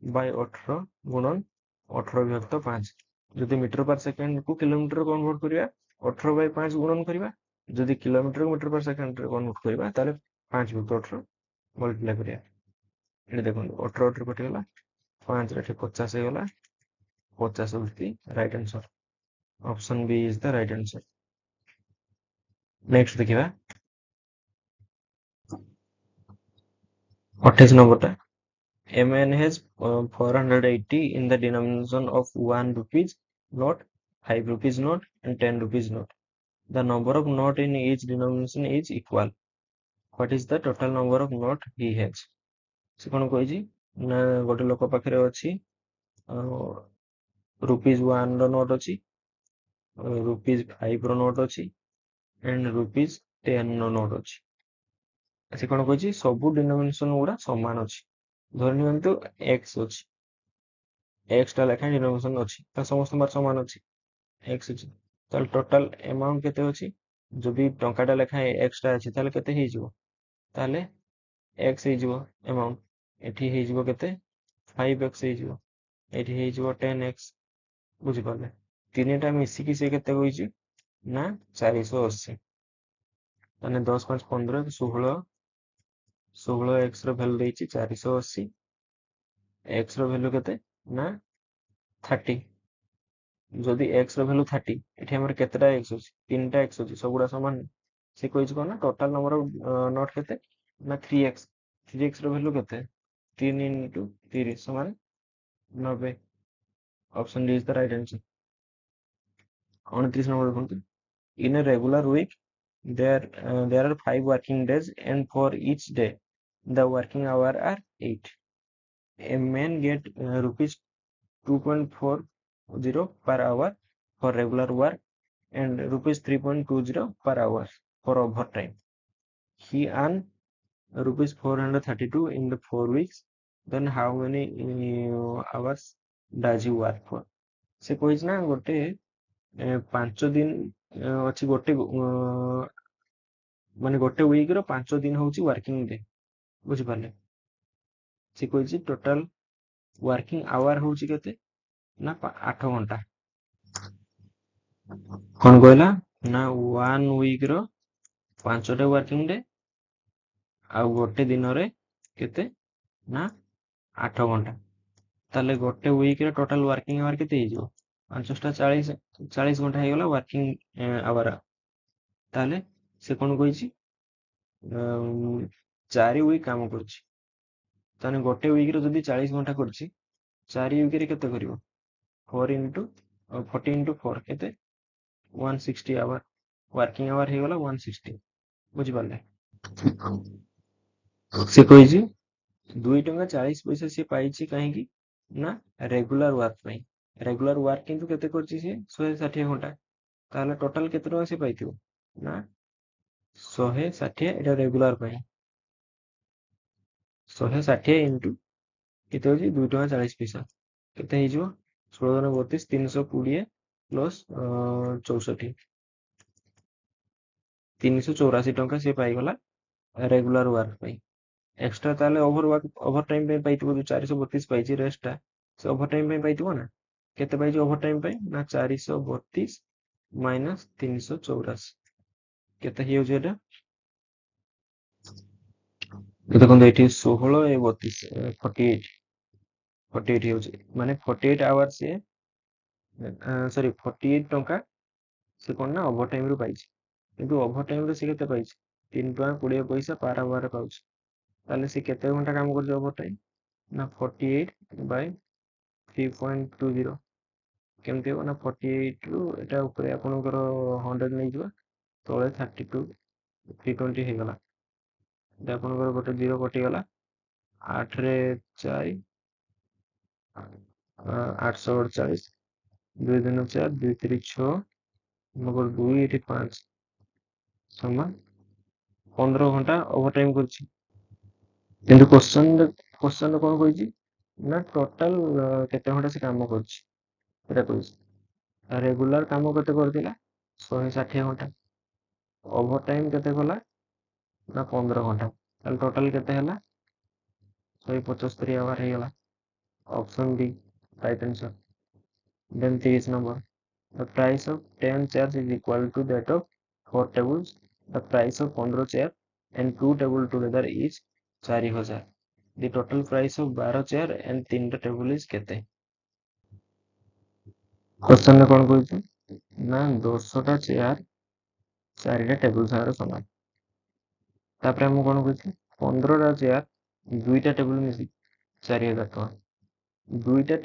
बाय 18 गुणन 18 विभक्त 5 जदि मीटर पर सेकंड को किलोमीटर कन्वर्ट करबा 18 बाय 5 गुणन करबा जदि किलोमीटर को मीटर पर सेकंड रे कन्वर्ट करबा ताले 5 विभक्त 18 मल्टीप्लाई करबा एठी देखो 18 18 कटि गला 5 रे 50 हे गला 50 उल्टी right answer option B is the right answer next देखिबा 28 नंबर टा A man has 480 in the denomination of 1 rupees note, 5 rupees note, and 10 rupees note. The number of note in each denomination is equal. What is the total number of note he has? से कौन कही ना गोटे लोक पाखे अच्छी ₹1 रो note अच्छी ₹5 रो note अच्छी एंड ₹10 रो नोट अच्छी से कौन कही सबू डिनोमिनेशन गुड़ा समान अच्छी धरि नियंतु x अच्छी x टा लेखा डिनोमिनेशन अच्छी समस्त बार समान अच्छी x अच्छी ताल टोटल अमाउंट केते अछि जदि टंकाटा लेखा x टा अछि ताले केते हे जिवो ताले x हे जिवो अमाउंट एठी हे जिवो केते 5x हे जिवो एठी हे जिवो 10x बुझि पाले तीनटा मिसी कि से केते होई छि ना 480 माने 10 5 15 16 16x रो वैल्यू देछि 480 x रो वैल्यू केते ना 30 जदि x रो वैल्यू 30 एठी हमर केतेटा x अछि तीनटा x अछि सबुडा समान से कहिछ कोन ना टोटल नंबर ऑफ नोट केते ना 3x 3x रो वैल्यू केते 3 into 30 समान 90 option D is the right answer 29 number देखंतु in a regular week there are 5 working days and for each day the working hour are 8 a man get rupees 2.40 per hour for regular work and rupees 3.20 per hour for overtime he earn rupees 432 in the 4 weeks then how many hours does he work for से कहिछ ना गोटे 5 दिन अछि गोटे माने गोटे week रो 5 दिन होउची वर्किंग डे बुझि पाले से कहिछ टोटल वर्किंग आवर होउची केते ना 8 घंटा कोन कहला ना 1 वीक रो 5टा वर्किंग डे आ गोटे दिन रे केते ना 8 घंटा ताले गोटे वीक रे टोटल वर्किंग आवर केते हे जो 5टा 40 घंटा हे गला वर्किंग आवर ताले से कोन कहिछि 4 वीक काम करछि ताने गोटे वीक रे जदी 40 घंटा करछि 4 वीक रे केते करिवो 4 into 40 into 4 केते 160 आवर वर्किंग आवर हे गला 160 बुझि पाले से कहिछि 2 टका 40 पैसा से पाइछि काहे कि ना रेगुलर वर्क पई रेगुलर वर्क किंतु केते करछि से 160 घंटा ताले टोटल केते टका से पाइथिबो ना 160 एटा रेगुलर पई 160 into केते होछि 2 टका 40 पैसा केते हे जिवो 16 32 320 प्लस 64 384 टका से पाई गला रेगुलर वर्क पई एक्स्ट्रा ताले ओवर टाइम पे पाइथिबो जो 432 पाइछि रेस्टा से ओवर टाइम पे पाइथिबो ना केते पाइछि ओवर टाइम पे ना 432 माइनस 384 केते हे होछि एटा देखंतु एठी 16 ए 32 48 48 हे होछि माने 48 आवर से सॉरी 48 टका से कोन ना ओवर टाइम रो पाइछि किंतु ओवर टाइम रो से केते पाइछि 3 टका 20 पैसा पर आवर पाउछि ताले से केते घंटा काम करछि ओवर टाइम ना 48 बाय 3.20 केमते हो ना 48 रु एटा ऊपर आपनकर 100 नै जिवा तळे 32 320 हे गला एटा आपनकर गोटे 0 कटि गला 8 रे 4 848 2 दिन 4 2 3 6 ନମ୍ବର 2 ଏଠି 5 ସମାନ 15 ଘଣ୍ଟା ଓଭର ଟାଇମ୍ କରିଛି। କିନ୍ତୁ କ୍ୱେଶ୍ଚନରେ କଣ କହିଛି ନା ଟୋଟାଲ କେତେ ଘଣ୍ଟା ସେ କାମ କରିଛି ସେଟା କହିଛି। ରେଗୁଲାର କାମ କେତେ କରିଥିଲା 160 ଘଣ୍ଟା। ଓଭର ଟାଇମ୍ କେତେ କଲା ନା 15 ଘଣ୍ଟା। ତାହେଲେ ଟୋଟାଲ କେତେ ହେଲା 175 ଆୱାର ହେଇଗଲା। Option D right answer. Then 30 number. The price of 10 chairs is equal to that of 4 tables. The price of 15 chair and 2 table together is 4000. The total price of 12 chair and 3 table is କେତେ? Question ରେ କଣ କହିଛି ନା 10ଟା chair 4ଟା table ସାଙ୍ଗରେ ସମାନ। ତାପରେ ଆମକୁ କଣ କହିଛି 15ଟା ଚେୟାର 2ଟା ଟେବୁଲ ମିଶିକି 4000 ଟଙ୍କା। 2ଟା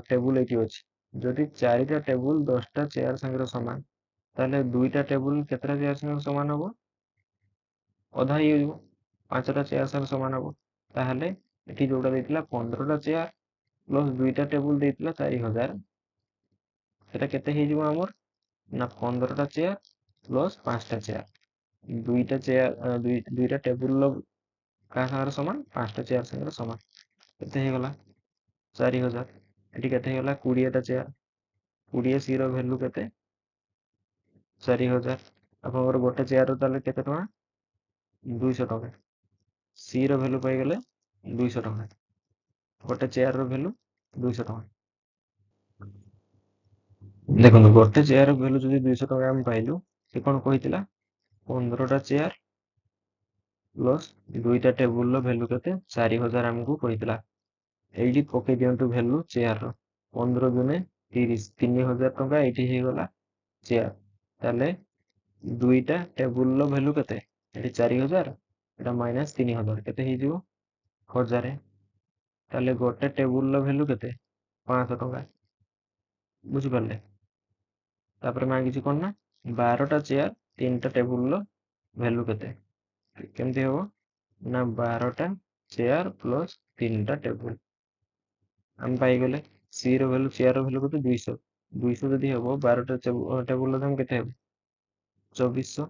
ଟେବୁଲ ଏଠି ଅଛି। ଯଦି 4ଟା ଟେବୁଲ 10ଟା ଚେୟାର ସାଙ୍ଗରେ ସମାନ ତାହେଲେ 2ଟା ଟେବୁଲ କେତେଟା ଚେୟାର ସାଙ୍ଗରେ ସମାନ ହବ ଅଧା ହେଇଯିବ 5ଟା ଚେୟାର ସାଙ୍ଗରେ ସମାନ ହବ। ତାହେଲେ ଏଠି ଯୋଉଟା ଦେଇଥିଲା 15ଟା ଚେୟାର ପ୍ଲସ୍ 2ଟା ଟେବୁଲ ଦେଇଥିଲା 4000 ସେଟା କେତେ ହେଇଯିବ ଆମର ନା 15ଟା ଚେୟାର ପ୍ଲସ୍ 5ଟା ଚେୟାର। 2ଟା ଟେବୁଲ କାହା ସାଙ୍ଗରେ ସମାନ 5ଟା ଚେୟାର ସାଙ୍ଗରେ ସମାନ। କେତେ ହେଇଗଲା 4000। ଏଠି କେତେ ହେଇଗଲା 20ଟା ଚେୟାର 20 ସି ର ଭ୍ୟାଲୁ କେତେ 4000। ଆପଣଙ୍କର ଗୋଟେ ଚେୟାର ତାହେଲେ କେତେ ଟଙ୍କା 200 ଟଙ୍କା। ସି ର ଭ୍ୟାଲୁ ପାଇଗଲେ 200 ଟଙ୍କା। ଗୋଟେ ଚେୟାର ର ଭ୍ୟାଲୁ 200 ଟଙ୍କା। ଦେଖନ୍ତୁ ଗୋଟେ ଚେୟାର ଭ୍ୟାଲୁ ଯଦି 200 ଟଙ୍କା ଆମେ ପାଇଲୁ ସେ କଣ କହିଥିଲା 15ଟା ଚେୟାର ପ୍ଲସ୍ 2ଟା ଟେବୁଲର ଭ୍ୟାଲୁ କେତେ 4000 ଆମକୁ କହିଥିଲା। ଏଇଠି ପକେଇ ଦିଅନ୍ତୁ ଭ୍ୟାଲୁ ଚେୟାର ର 15 ଦୁନେ 30 3000 ଟଙ୍କା ଏଇଠି ହେଇଗଲା ଚେୟାର। ତାହେଲେ 2ଟା ଟେବୁଲର ଭ୍ୟାଲୁ କେତେ ଏଠି 4000 ଏଟା ମାଇନସ୍ 3000 କେତେ ହେଇଯିବ 1000। ତାହେଲେ ଗୋଟେ ଟେବୁଲର ଭ୍ୟାଲୁ କେତେ 500 ଟଙ୍କା। ବୁଝିପାରିଲେ। ତାପରେ ମାଗିଛି କଣ ନା 12ଟା ଚେୟାର 3ଟା ଟେବୁଲର ଭ୍ୟାଲୁ କେତେ କେମିତି ହବ ନା 12ଟା ଚେୟାର ପ୍ଲସ୍ 3ଟା ଟେବୁଲ। ଆମେ ପାଇଗଲେ ସି ର ଭ୍ୟାଲୁ ଚେୟାର ର ଭ୍ୟାଲୁ କେତେ 200। 200 ଯଦି ହବ 12ଟା ଟେବୁଲର ଦାମ କେତେ ହେବ 2400।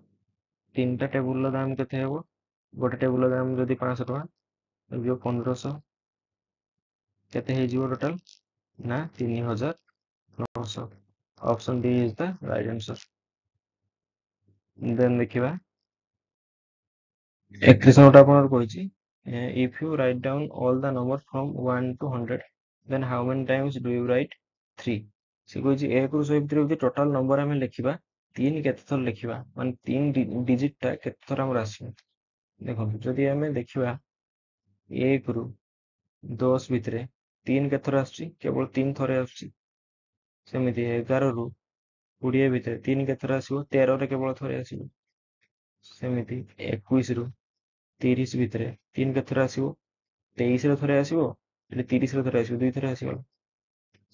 3ଟା ଟେବୁଲର ଦାମ କେତେ ହେବ ଗୋଟେ ଟେବୁଲର ଦାମ ଯଦି 500 ଟଙ୍କା ହେଇଯିବ 1500। କେତେ ହେଇଯିବ ଟୋଟାଲ ନା 3900। Option D is the right answer. Then ଦେଖିବା 31 ନମ୍ବରଟା ଆପଣଙ୍କର କହିଛି if you write down all the number from 1 to 100 then how many times do you write 3? ସେ କହିଛି 1 ରୁ 100 ଭିତରେ ଯଦି ଟୋଟାଲ ନମ୍ବର ଆମେ ଲେଖିବା 3 କେତେ ଥର ଲେଖିବା ମାନେ 3 ଡିଜିଟ ଟା କେତେ ଥର ଆମର ଆସିବ। ଦେଖନ୍ତୁ ଯଦି ଆମେ ଦେଖିବା 1 ରୁ 10 ଭିତରେ 3 କେତେ ଥର ଆସୁଛି କେବଳ 3 ଥରେ ଆସୁଛି। ସେମିତି 11 ରୁ 20 ଭିତରେ 3 କେତେ ଥର ଆସିବ 13ରେ କେବଳ ଥରେ ଆସିବ। ସେମିତି 21 ରୁ 30 ଭିତରେ 3 କେତେ ଥର ଆସିବ 23ରେ ଥରେ ଆସିବ ଏଠି 30ରେ ଥରେ ଆସିବ 2 ଥର ଆସିବ।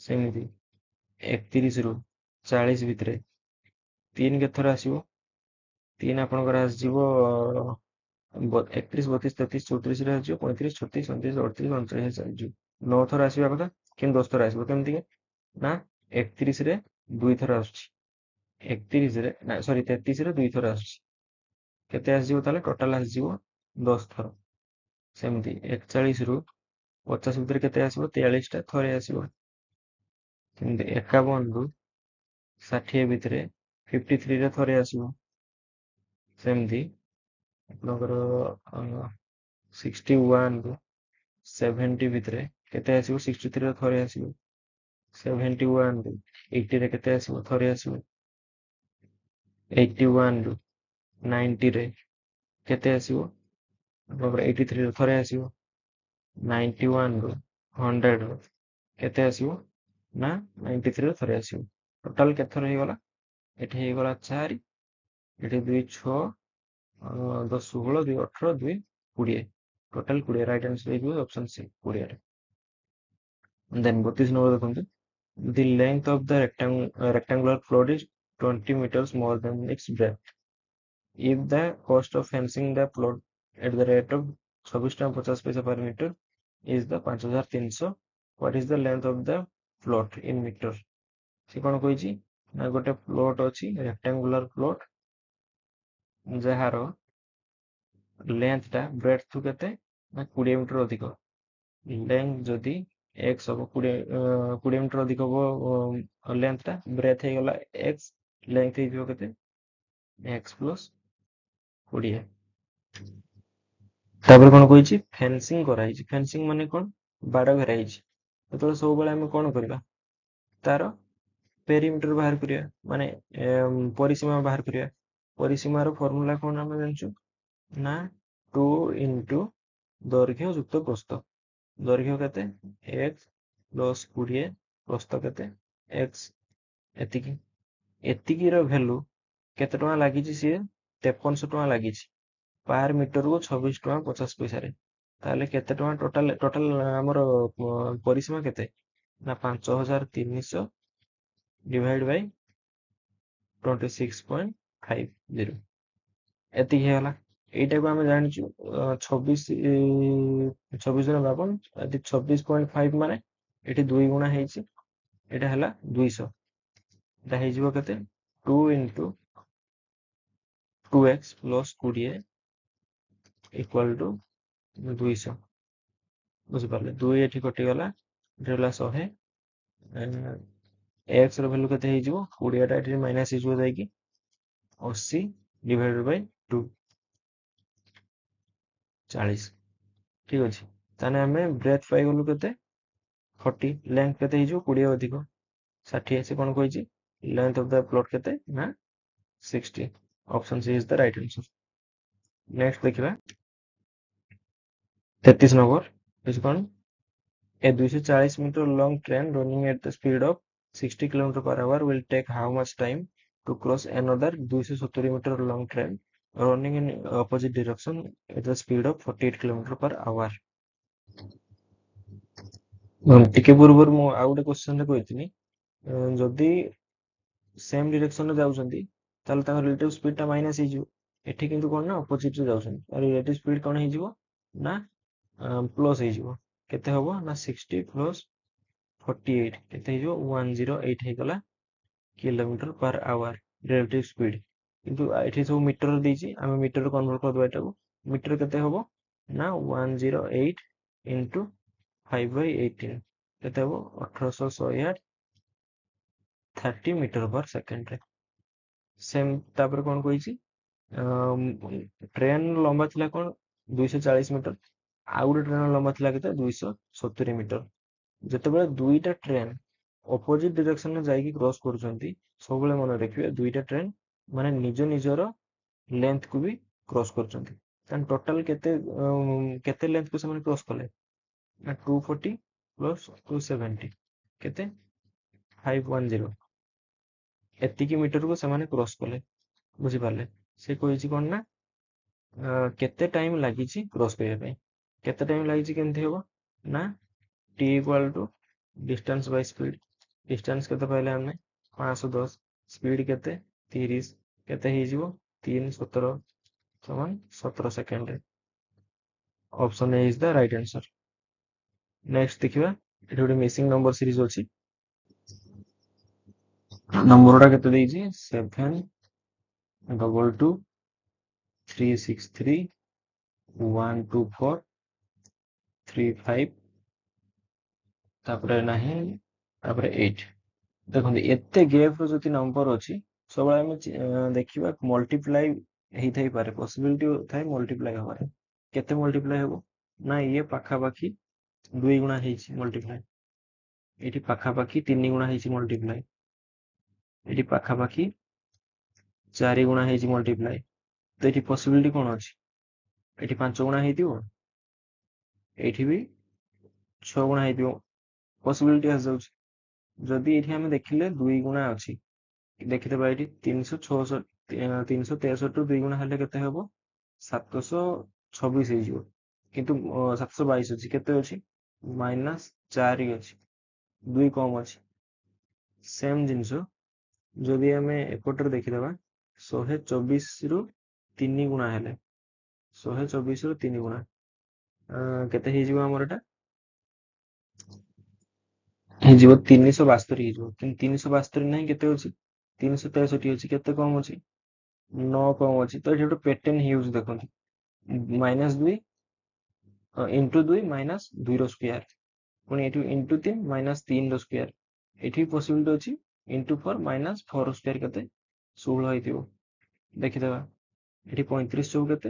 ସେମିତି 31 ରୁ 40 ଭିତରେ 3 କେତେ ଥର ଆସିବ 3 ଆପଣଙ୍କର ଆସିଯିବ 31 32 33 34ରେ ଆସିଯିବ 35 36 37 38 39 ଆସିଯିବ 9 ଥର ଆସିବା କଥା କିନ୍ତୁ 10 ଥର ଆସିବ କେମିତି ନା 31ରେ 2 ଥର ଆସୁଛି 31ରେ ନା ସରି 33ରେ 2 ଥର ଆସୁଛି କେତେ ଆସିଯିବ ତାହେଲେ ଟୋଟାଲ ଆସିଯିବ 10 ଥର। ସେମିତି 41 ରୁ 50 ଭିତରେ କେତେ ଆସିବ 43ଟା ଥରେ ଆସିବ। ସେମିତି 51 ରୁ 60 ଭିତରେ 53ରେ ଥରେ ଆସିବ। ସେମିତି ଆପଣଙ୍କର 61 ରୁ 70 ଭିତରେ କେତେ ଆସିବ 63ରେ ଥରେ ଆସିବ। 71 ରୁ 80ରେ କେତେ ଆସିବ ଥରେ ଆସିବ। 81 ରୁ 90ରେ କେତେ ଆସିବ ଆପଣଙ୍କର 83ରେ ଥରେ ଆସିବ। 91 ରୁ 100 କେତେ ଆସିବ ନା 93ରେ ଥରେ ଆସିବ। ଟୋଟାଲ କେତେ ଥର ହେଇଗଲା ଏଠି ହେଇଗଲା 4 ଏଠି 2 6 10 16 2 18 2 20 ଟୋଟାଲ 20 ରାଇଟ୍ ଆନ୍ସର ହେଇଯିବ ଅପସନ ସି 20ରେ। ଦେନ୍ 32 ନମ୍ବର ଦେଖନ୍ତୁ the length of the rectangular floor is 20 meters more than its breadth. If the cost of fencing the floor at the rate of 26.50 per meter is the 5300, what is the length of the floor in meter? ସେ କଣ କହିଛି ନା ଗୋଟେ plot ଅଛି rectangular plot ଯାହାର ଲେନ୍ଥଟା ବ୍ରେଡ୍ଥଠୁ କେତେ ନା 20 metre ଅଧିକ। ଲେନ୍ଥ ଯଦି x ହବ 20 ମିଟର ଅଧିକ ହବ ଲେନ୍ଥଟା, ବ୍ରେଡ୍ଥ ହେଇଗଲା x, ଲେନ୍ଥ ହେଇଯିବ କେତେ x ପ୍ଲସ୍ 20। ତାପରେ କଣ କହିଛି ଫେନ୍ସିଂ କରାହେଇଛି। ଫେନ୍ସିଂ ମାନେ କଣ, ବାଡ଼ ଘେରା ହେଇଛି। ଯେତେବେଳେ ସବୁବେଳେ ଆମେ କଣ କରିବା, ତାର ପେରିମିଟର ବାହାର କରିବା, ମାନେ ପରିସୀମା ବାହାର କରିବା। ପରିସୀମାର ଫର୍ମୁଲା କଣ ଆମେ ଜାଣିଛୁ ନା 2 ଇଣ୍ଟୁ ଦୈର୍ଘ୍ୟ ଯୁକ୍ତ ପ୍ରସ୍ଥ। ଦୈର୍ଘ୍ୟ କେତେ x ପ୍ଲସ୍ 20, ପ୍ରସ୍ଥ କେତେ x। ଏତିକି, ଏତିକିର ଭ୍ୟାଲୁ କେତେ ଟଙ୍କା ଲାଗିଛି, ସିଏ 5300 ଟଙ୍କା ଲାଗିଛି ପାର ମିଟରକୁ 26 ଟଙ୍କା 50 ପଇସାରେ। ତାହେଲେ କେତେ ଟଙ୍କା ଟୋଟାଲ ଆମର ପରିସୀମା କେତେ ନା 5300 ଡିଭାଇଡ୍ ବାଇ 26.50। ଏତିକି ହେଇଗଲା। এইটাକୁ ଆମେ ଜାଣିଛୁ 26 ଦିନ 26.5 ମାନେ ଏଠି 2 ଗୁଣା ହେଇଛି, ଏଇଟା ହେଲା 200। এটা ହେଇଯିବ କେତେ 2 into 2x plus 20 equal to 200। ବୁଝିପାରିଲେ, 2 ଏଠି କଟିଗଲା, ଏଠି ହେଲା 100। x ର ଭ୍ୟାଲୁ କେତେ ହେଇଯିବ, 20ଟା ଏଠି ମାଇନସ୍ ହେଇଯିବ ଯାଇକି 80 ଡିଭାଇଡେଡ୍ ବାଇ 2, 40। ଠିକ ଅଛି, ତାହେଲେ ଆମେ ବ୍ରେଡ୍ ପାଇଗଲୁ କେତେ 40, ଲେନ୍ଥ କେତେ ହେଇଯିବ 20 ଅଧିକ 60। ସେ କଣ କହିଛି ଲେନ୍ଥ ଅଫ ଦ ପ୍ଲଟ୍ କେତେ ନା 60। Option she is the right answer. Next ଦେଖିବା 33 ନମ୍ବର ଅଛି କଣ, a 240 meter long train running at the speed of 60 km per hour will take how much time to cross another 270 meter long train running in opposite direction at the speed of 48 km per hour। ଟିକେ ପୂର୍ବରୁ ମୁଁ ଆଉ ଗୋଟେ କ୍ୱେଶ୍ଚନରେ କହିଥିଲି, ଯଦି same ଡିରେକ୍ସନରେ ଯାଉଛନ୍ତି ତାହେଲେ ତାଙ୍କ ରିଲେଟିଭ୍ ସ୍ପିଡଟା ମାଇନସ୍ ହେଇଯିବ। ଏଠି କିନ୍ତୁ କଣ ନା ଅପୋଜିଟରେ ଯାଉଛନ୍ତି, ତାର ରିଲେଟିଭ୍ ସ୍ପିଡ କଣ ହେଇଯିବ ନା ପ୍ଲସ୍ ହେଇଯିବ। କେତେ ହବ ନା 60 ପ୍ଲସ୍ 48 କେତେ ହେଇଯିବ 108 ହେଇଗଲା kilometre per hour relative speed. କିନ୍ତୁ ଏଠି ସବୁ ମିଟର ଦେଇଛି, ଆମେ ମିଟର କନଭର୍ଟ କରିଦେବା ଏଟାକୁ। ମିଟର କେତେ ହବ ନା 108 ଇଣ୍ଟୁ 5/18 କେତେ ହବ 1868 30 ମିଟର ପର ସେକେଣ୍ଡରେ। ସେମ୍ ତାପରେ କଣ କହିଛି, ଟ୍ରେନ ଲମ୍ବା ଥିଲା କଣ 240 ମିଟର, ଆଉ ଗୋଟେ ଟ୍ରେନ ଲମ୍ବା ଥିଲା କେତେ 270 ମିଟର। ଯେତେବେଳେ ଦୁଇଟା ଟ୍ରେନ ଅପୋଜିଟ ଡିରେକ୍ସନରେ ଯାଇକି କ୍ରସ୍ କରୁଛନ୍ତି, ସବୁବେଳେ ମନେ ରଖିବେ ଦୁଇଟା ଟ୍ରେନ ମାନେ ନିଜ ନିଜର ଲେନ୍ଥକୁ ବି କ୍ରସ୍ କରୁଛନ୍ତି। ତାହେଲେ ଟୋଟାଲ କେତେ ଲେନ୍ଥକୁ ସେମାନେ କ୍ରସ୍ କଲେ ନା 240 ପ୍ଲସ୍ 270 କେତେ 510। ଏତିକି ମିଟରକୁ ସେମାନେ କ୍ରସ୍ କଲେ। ବୁଝିପାରିଲେ, ସେ କହିଛି କଣ ନା କେତେ ଟାଇମ ଲାଗିଛି କ୍ରସ୍ କରିବା ପାଇଁ। କେତେ ଟାଇମ ଲାଗିଛି କେମିତି ହବ ନା t equal to distance by speed. Distance କେତେ ପାଇଲେ ଆମେ 510, ସ୍ପିଡ କେତେ 30, କେତେ ହେଇଯିବ 3 17 ସମାନ 17 ସେକେଣ୍ଡରେ। Option A is the right answer. Next ଦେଖିବା, ଏଠି ଗୋଟେ ମିସିଂ ନମ୍ବର ସିରିଜ ଅଛି। ନମ୍ବରଟା କେତେ ଦେଇଛି 722312435, ତାପରେ ନାହିଁ, ତାପରେ 8। ଦେଖନ୍ତୁ ଏତେ ଗ୍ୟାପର ଯଦି ନମ୍ବର ଅଛି, ସବୁବେଳେ ଆମେ ଦେଖିବା ମଲ୍ଟିପ୍ଲାଇ ହେଇଥାଇପାରେ, ପସିବିଲିଟି ଥାଏ ମଲ୍ଟିପ୍ଲାଇ ହବାରେ। କେତେ ମଲ୍ଟିପ୍ଲାଇ ହବ ନା ଇଏ ପାଖାପାଖି 2 ଗୁଣା ହେଇଛି ମଲ୍ଟିପ୍ଲାଇ, ଏଠି ପାଖାପାଖି 3 ଗୁଣା ହେଇଛି ମଲ୍ଟିପ୍ଲାଇ, ଏଠି ପାଖାପାଖି 4 ଗୁଣା ହେଇଛି ମଲ୍ଟିପ୍ଲାଇ। ତ ଏଠି ପସିବିଲିଟି କଣ ଅଛି, ଏଠି 5 ଗୁଣା ହେଇଥିବ, ଏଇଠି ବି 6 ଗୁଣା ହେଇଥିବ, ପସିବିଲିଟି ଆସିଯାଉଛି। ଯଦି ଏଠି ଆମେ ଦେଖିଲେ 2 ଗୁଣା ଅଛି, ଦେଖିଦେବା ଏଠି 363 ରୁ 2 ଗୁଣା ହେଲେ କେତେ ହବ 726 ହେଇଯିବ। କିନ୍ତୁ 722 ଅଛି, କେତେ ଅଛି -4 ଅଛି, 2 କମ୍ ଅଛି। ସେମ୍ ଜିନିଷ ଯଦି ଆମେ ଏପଟରେ ଦେଖିଦେବା 124 ରୁ 3 ଗୁଣା ହେଲେ, 124 ରୁ 3 ଗୁଣା କେତେ ହେଇଯିବ ଆମର ଏଟା ହେଇଯିବ 372 ହେଇଯିବ। କିନ୍ତୁ 372 ନାହିଁ, କେତେ ଅଛି 363 ଅଛି, କେତେ କମ ଅଛି? 9 କମ ଅଛି। ତ ଏଠି ଗୋଟେ ପ୍ୟାଟର୍ନ ହେଇଯାଉଛି ଦେଖନ୍ତୁ, -2 ଇଣ୍ଟୁ 2 -2 ର ସ୍କୋୟାର, ପୁଣି ଏଠି ଇଣ୍ଟୁ 3 -3 ର ସ୍କୋୟାର, ଏଠି ପସିବିଲିଟି ଅଛି ଇଣ୍ଟୁ 4 -4 ର ସ୍କୋୟାର, କେତେ 16 ହେଇଥିବ। ଦେଖିଦେବା ଏଠି 35 ଚଉ କେତେ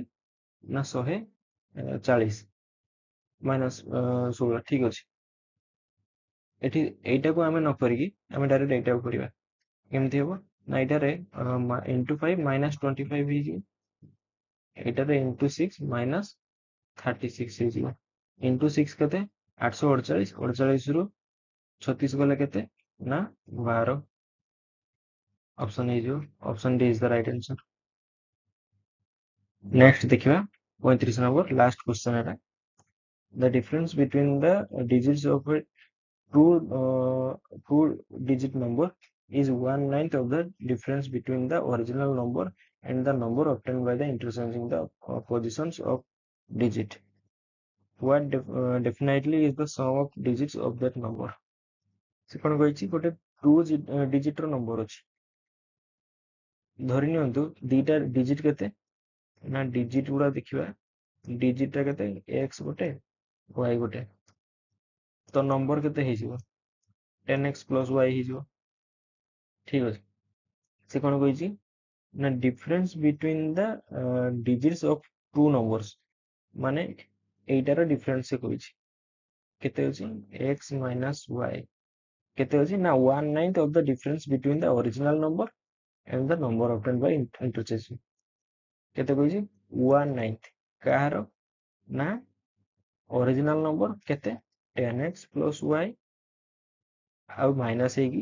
ନା 140 -16, ଠିକ ଅଛି। ଏଠି ଏଇଟାକୁ ଆମେ ନ କରିକି ଆମେ ଡାଇରେକ୍ଟ ଏଇଟାକୁ କରିବା। କେମିତି ହବ ନା ଏଇଟାରେ ଇଣ୍ଟୁ 5 -25 ହେଇଯିବ, ଏଇଟାରେ ଇଣ୍ଟୁ 6 -36 ହେଇଯିବ। ଇଣ୍ଟୁ 6 କେତେ 848, 48 ରୁ 36 ଗଲେ କେତେ ନା 12। ଅପସନ ହେଇଯିବ, option D is the right answer. Next ଦେଖିବା 35 ନମ୍ବର ଲାଷ୍ଟ କ୍वेଶ୍ଚନ ଏଟା। The difference between the digits of a two digit number is 1/9 of the difference between the original number and the number obtained by the interchanging the positions of digit. What definitely is the sum of digits of that number? ସେ କ'ଣ କହିଛି, ଗୋଟେ 2 digit ର number ଅଛି, ଧରି ନିଅନ୍ତୁ ଦିଟା digit, କେତେ ନା ଡିଜିଟ ଗୁଡା ଦେଖିବା, ଡିଜିଟ ଟା କେତେ x ଗୋଟେ y ଗୋଟେ, ତ ନମ୍ବର କେତେ ହେଇଯିବ 10x + y ହେଇଯିବ, ଠିକ ଅଛି। ସେ କ'ଣ କହିଛି ନା difference between the digits of two numbers, ମାନେ ଏଇଟାର ଡିଫରେନ୍ସ ସେ କହିଛି କେତେ ଅଛି, x - y କେତେ ଅଛି ନା 1/9 of the difference between the original number and the number obtained by interchanging। କେତେ କହିଛି 1/9, କାହାର ନା ଅରିଜିନାଲ ନମ୍ବର କେତେ 10x + y ଆଉ ମାଇନସ ହେଇକି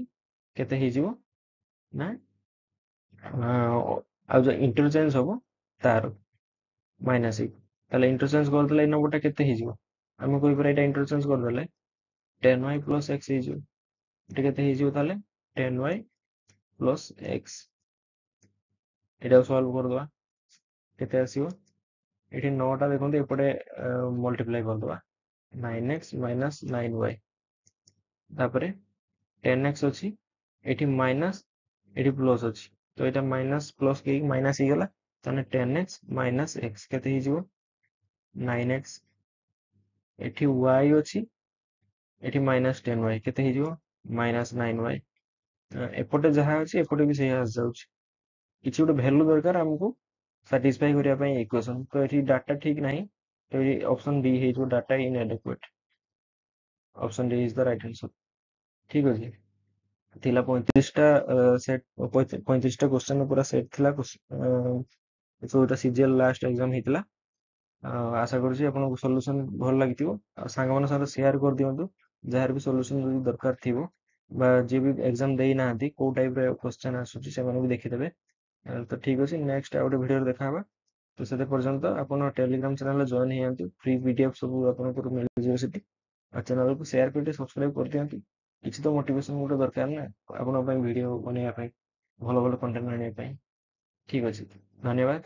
କେତେ ହେଇଯିବ ନା ଆଉ ଯୋଉ ଇଣ୍ଟରଚେଞ୍ଜ ହବ ତାର ମାଇନସ ହେଇକି, ତାହେଲେ ଇଣ୍ଟରଚେଞ୍ଜ କରିଦେଲେ ଏଇ ନମ୍ବରଟା କେତେ ହେଇଯିବ, ଆମେ କହିପାରିବା ଏଇଟା ଇଣ୍ଟରଚେଞ୍ଜ କରିଦେଲେ 10y + x ହେଇଯିବ। ଏଠି କେତେ ହେଇଯିବ ତାହେଲେ 10y + x। ଏଟାକୁ ସଲ୍ଭ କରିଦବା, କେତେ ଆସିବ, ଏଠି 9ଟା ଦେଖନ୍ତୁ ଏପଟେ ମଲ୍ଟିପ୍ଲାଏ କରିଦବା, 9x - 9y, ତାପରେ 10x ଅଛି, ଏଠି ମାଇନସ ଏଠି ପ୍ଲସ ଅଛି, ତ ଏଇଟା ମାଇନସ ପ୍ଲସ ହେଇକି ମାଇନସ ହେଇଗଲା, ତାହେଲେ 10x - x କେତେ ହେଇଯିବ 9x। ଏଠି y ଅଛି, ଏଠି -10y କେତେ ହେଇଯିବ -9y। ଏପଟେ ଯାହା ଅଛି ଏପଟେ ବି ସେଇଆ ଆସିଯାଉଛି, କିଛି ଗୋଟେ ଭ୍ୟାଲୁ ଦରକାର ଆମକୁ ସାଟିସ୍ଫାଇ କରିବା ପାଇଁ ଇକ୍ୱେସନ, ତ ଏଠି ଡାଟା ଠିକ ନାହିଁ, ତ ଏଠି ଅପସନ ଡି ହେଇଯିବ, data inadequate. Option D is the right answer, ଠିକ ଅଛି। ଥିଲା 35ଟା ସେଟ୍, 35ଟା କ୍ୱେଶ୍ଚନ ପୁରା ସେଟ୍ ଥିଲା, ଯୋଉଟା ସିଜିଏଲ ଲାଷ୍ଟ ଏକ୍ସାମ ହେଇଥିଲା। ଆଶା କରୁଛି ଆପଣଙ୍କୁ ସଲ୍ୟୁସନ ଭଲ ଲାଗିଥିବ, ଆଉ ସାଙ୍ଗମାନଙ୍କ ସହିତ ସେୟାର କରିଦିଅନ୍ତୁ, ଯାହାର ବି ସଲ୍ୟୁସନ ଯଦି ଦରକାର ଥିବ, ବା ଯିଏ ବି ଏକ୍ସାମ ଦେଇନାହାନ୍ତି କୋଉ ଟାଇପର କ୍ୱେଶ୍ଚନ ଆସୁଛି ସେମାନେ ବି ଦେଖିଦେବେ। ତ ଠିକ ଅଛି, ନେକ୍ସଟ ଆଉ ଗୋଟେ ଭିଡ଼ିଓରେ ଦେଖାହବା। ତ ସେତେ ପର୍ଯ୍ୟନ୍ତ ଆପଣ ଟେଲିଗ୍ରାମ ଚ୍ୟାନେଲରେ ଜଏନ୍ ହେଇଯାନ୍ତୁ, ଫ୍ରି ପିଡିଏଫ୍ ସବୁ ଆପଣଙ୍କୁ ମିଳିଯିବ ସେଠି, ଆଉ ଚ୍ୟାନେଲକୁ ସେୟାର କରି ସବସ୍କ୍ରାଇବ କରିଦିଅନ୍ତୁ। କିଛି ତ ମୋଟିଭେସନ ଗୋଟେ ଦରକାର ନା ଆପଣଙ୍କ ପାଇଁ, ଭିଡ଼ିଓ ବନେଇବା ପାଇଁ, ଭଲ ଭଲ କଣ୍ଟେଣ୍ଟ ଆଣିବା ପାଇଁ। ଠିକ ଅଛି, ଧନ୍ୟବାଦ।